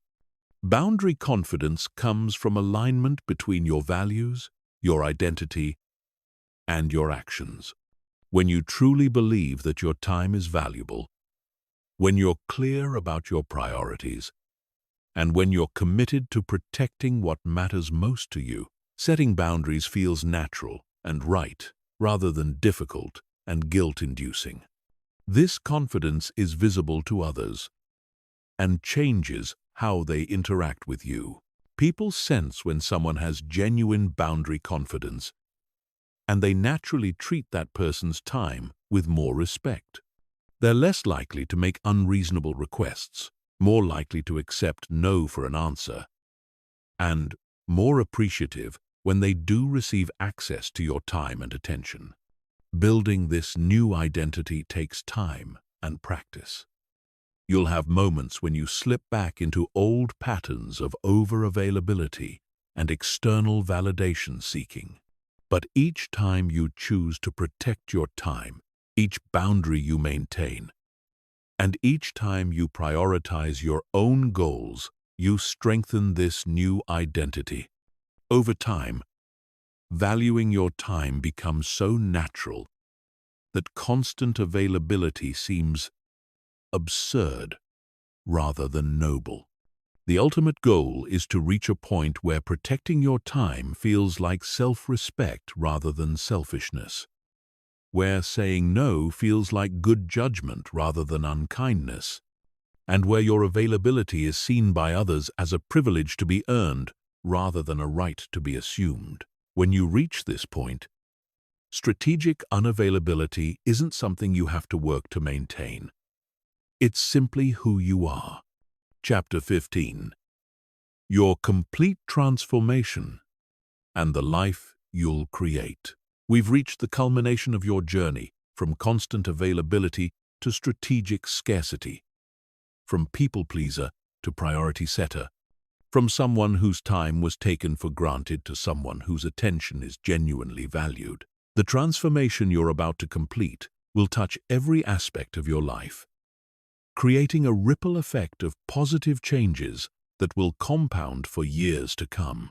Boundary confidence comes from alignment between your values, your identity, and your actions. When you truly believe that your time is valuable, when you're clear about your priorities, and when you're committed to protecting what matters most to you, setting boundaries feels natural and right rather than difficult and guilt-inducing. This confidence is visible to others and changes how they interact with you. People sense when someone has genuine boundary confidence, and they naturally treat that person's time with more respect. They're less likely to make unreasonable requests, more likely to accept no for an answer, and more appreciative when they do receive access to your time and attention. Building this new identity takes time and practice. You'll have moments when you slip back into old patterns of over-availability and external validation seeking. But each time you choose to protect your time, each boundary you maintain, and each time you prioritize your own goals, you strengthen this new identity. Over time, valuing your time becomes so natural that constant availability seems absurd rather than noble. The ultimate goal is to reach a point where protecting your time feels like self-respect rather than selfishness, where saying no feels like good judgment rather than unkindness, and where your availability is seen by others as a privilege to be earned rather than a right to be assumed. When you reach this point, strategic unavailability isn't something you have to work to maintain. It's simply who you are. Chapter 15. Your complete transformation and the life you'll create. We've reached the culmination of your journey from constant availability to strategic scarcity, from people pleaser to priority setter, from someone whose time was taken for granted to someone whose attention is genuinely valued. The transformation you're about to complete will touch every aspect of your life, creating a ripple effect of positive changes that will compound for years to come.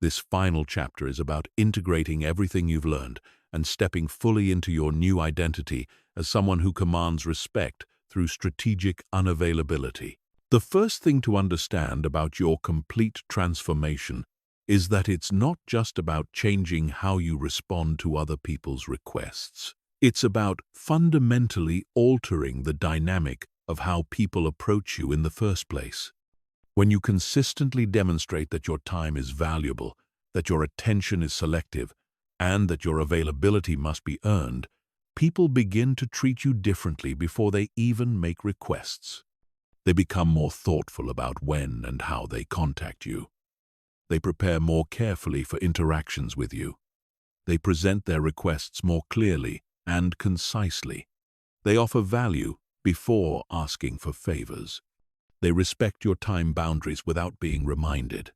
This final chapter is about integrating everything you've learned and stepping fully into your new identity as someone who commands respect through strategic unavailability. The first thing to understand about your complete transformation is that it's not just about changing how you respond to other people's requests. It's about fundamentally altering the dynamic of how people approach you in the first place. When you consistently demonstrate that your time is valuable, that your attention is selective, and that your availability must be earned, people begin to treat you differently before they even make requests. They become more thoughtful about when and how they contact you. They prepare more carefully for interactions with you. They present their requests more clearly and concisely. They offer value before asking for favors. They respect your time boundaries without being reminded.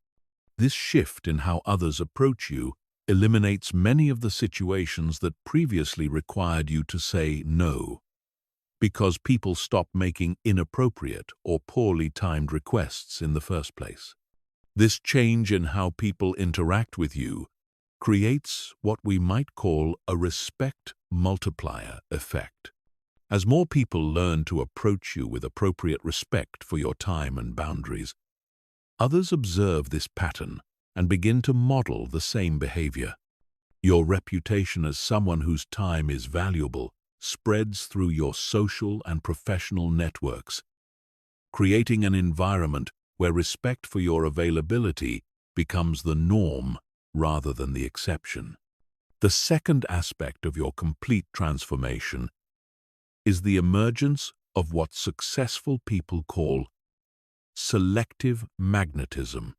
This shift in how others approach you eliminates many of the situations that previously required you to say no, because people stop making inappropriate or poorly timed requests in the first place. This change in how people interact with you creates what we might call a respect multiplier effect. As more people learn to approach you with appropriate respect for your time and boundaries, others observe this pattern and begin to model the same behavior. Your reputation as someone whose time is valuable spreads through your social and professional networks, creating an environment where respect for your availability becomes the norm rather than the exception. The second aspect of your complete transformation is the emergence of what successful people call selective magnetism.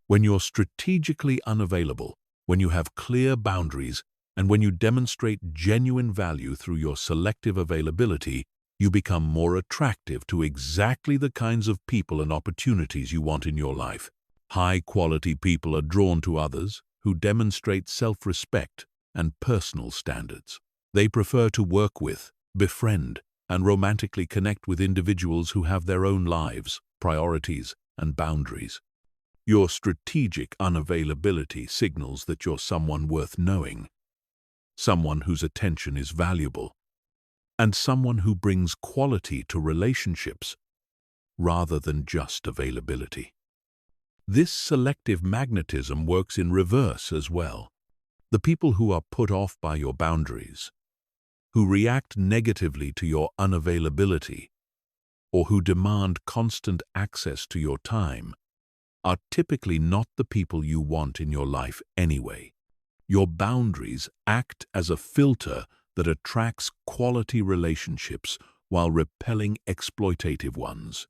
When you're strategically unavailable, when you have clear boundaries, and when you demonstrate genuine value through your selective availability, you become more attractive to exactly the kinds of people and opportunities you want in your life. High-quality people are drawn to others who demonstrate self-respect and personal standards. They prefer to work with, befriend, and romantically connect with individuals who have their own lives, priorities, and boundaries. Your strategic unavailability signals that you're someone worth knowing, someone whose attention is valuable, and someone who brings quality to relationships rather than just availability. This selective magnetism works in reverse as well. The people who are put off by your boundaries, who react negatively to your unavailability, or who demand constant access to your time, are typically not the people you want in your life anyway. Your boundaries act as a filter that attracts quality relationships while repelling exploitative ones.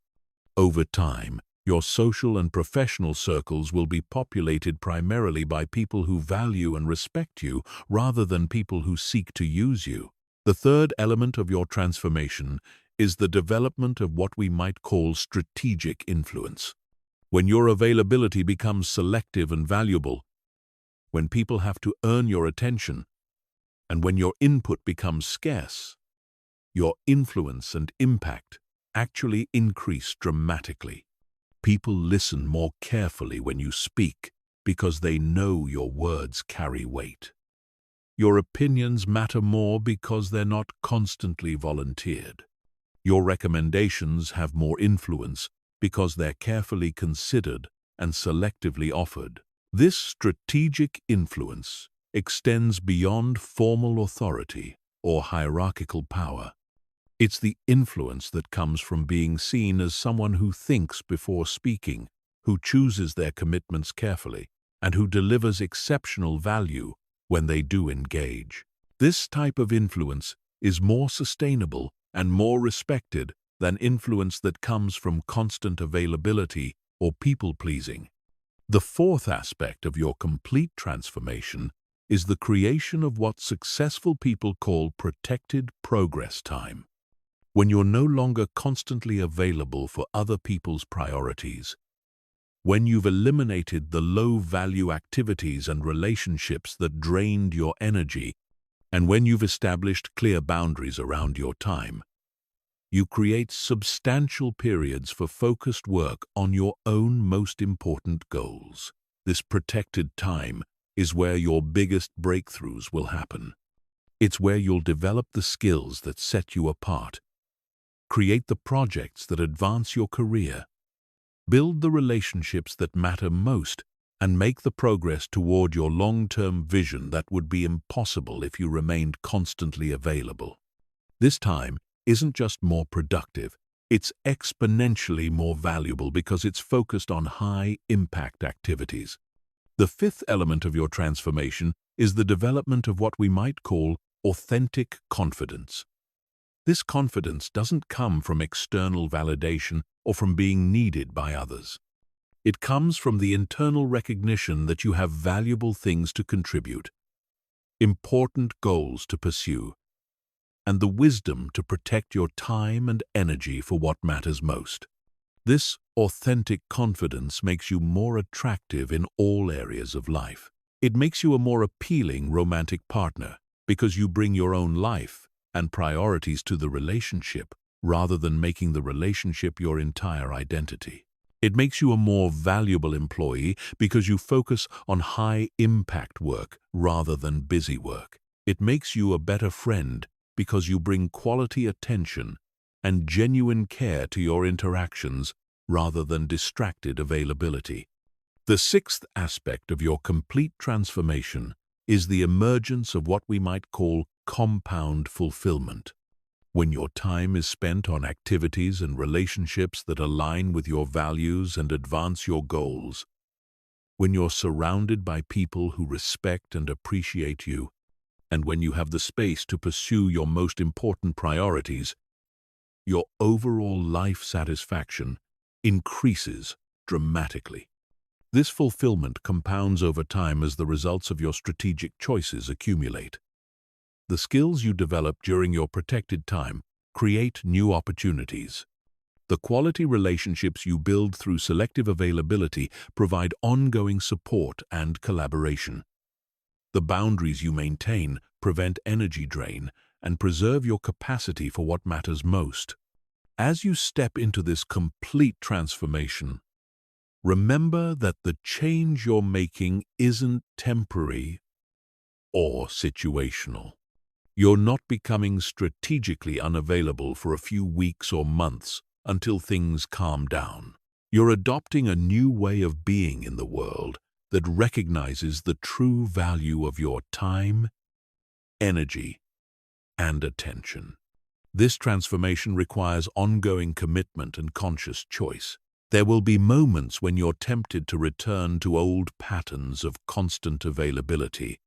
Over time, your social and professional circles will be populated primarily by people who value and respect you rather than people who seek to use you. The third element of your transformation is the development of what we might call strategic influence. When your availability becomes selective and valuable, when people have to earn your attention, and when your input becomes scarce, your influence and impact actually increase dramatically. People listen more carefully when you speak because they know your words carry weight. Your opinions matter more because they're not constantly volunteered. Your recommendations have more influence because they're carefully considered and selectively offered. This strategic influence extends beyond formal authority or hierarchical power. It's the influence that comes from being seen as someone who thinks before speaking, who chooses their commitments carefully, and who delivers exceptional value when they do engage. This type of influence is more sustainable and more respected than influence that comes from constant availability or people-pleasing. The fourth aspect of your complete transformation is the creation of what successful people call protected progress time. When you're no longer constantly available for other people's priorities, when you've eliminated the low-value activities and relationships that drained your energy, and when you've established clear boundaries around your time, you create substantial periods for focused work on your own most important goals. This protected time is where your biggest breakthroughs will happen. It's where you'll develop the skills that set you apart, create the projects that advance your career, build the relationships that matter most, and make the progress toward your long-term vision that would be impossible if you remained constantly available. This time isn't just more productive, it's exponentially more valuable because it's focused on high-impact activities. The fifth element of your transformation is the development of what we might call authentic confidence. This confidence doesn't come from external validation or from being needed by others. It comes from the internal recognition that you have valuable things to contribute, important goals to pursue, and the wisdom to protect your time and energy for what matters most. This authentic confidence makes you more attractive in all areas of life. It makes you a more appealing romantic partner because you bring your own life and priorities to the relationship rather than making the relationship your entire identity. It makes you a more valuable employee because you focus on high-impact work rather than busy work. It makes you a better friend because you bring quality attention and genuine care to your interactions rather than distracted availability. The sixth aspect of your complete transformation is the emergence of what we might call compound fulfillment. When your time is spent on activities and relationships that align with your values and advance your goals, when you're surrounded by people who respect and appreciate you, and when you have the space to pursue your most important priorities, your overall life satisfaction increases dramatically. This fulfillment compounds over time as the results of your strategic choices accumulate. The skills you develop during your protected time create new opportunities. The quality relationships you build through selective availability provide ongoing support and collaboration. The boundaries you maintain prevent energy drain and preserve your capacity for what matters most. As you step into this complete transformation, Remember that the change you're making isn't temporary or situational. You're not becoming strategically unavailable for a few weeks or months until things calm down. You're adopting a new way of being in the world that recognizes the true value of your time, energy, and attention. This transformation requires ongoing commitment and conscious choice. There will be moments when you're tempted to return to old patterns of constant availability,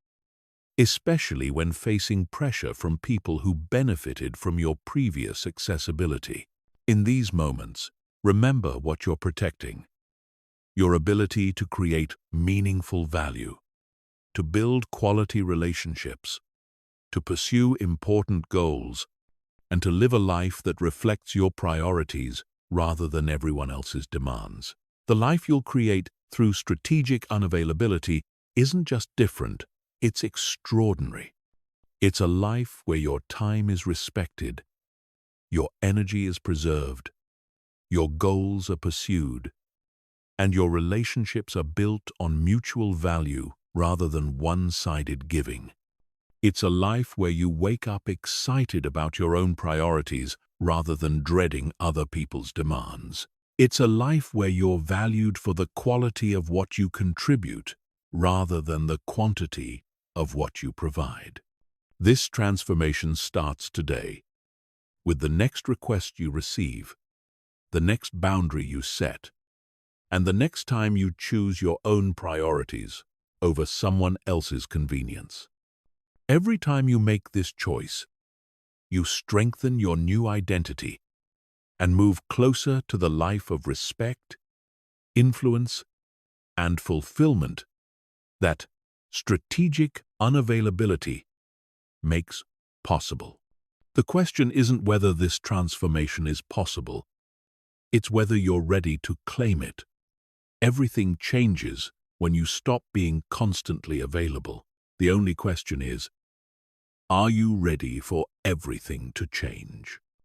especially when facing pressure from people who benefited from your previous accessibility. In these moments, remember what you're protecting: your ability to create meaningful value, to build quality relationships, to pursue important goals, and to live a life that reflects your priorities rather than everyone else's demands. The life you'll create through strategic unavailability isn't just different, it's extraordinary. It's a life where your time is respected, your energy is preserved, your goals are pursued, and your relationships are built on mutual value rather than one-sided giving. It's a life where you wake up excited about your own priorities rather than dreading other people's demands. It's a life where you're valued for the quality of what you contribute rather than the quantity of what you provide. This transformation starts today, with the next request you receive, the next boundary you set, and the next time you choose your own priorities over someone else's convenience. Every time you make this choice, you strengthen your new identity and move closer to the life of respect, influence, and fulfillment that strategic unavailability makes possible. The question isn't whether this transformation is possible, it's whether you're ready to claim it. Everything changes when you stop being constantly available. The only question is, are you ready for everything to change?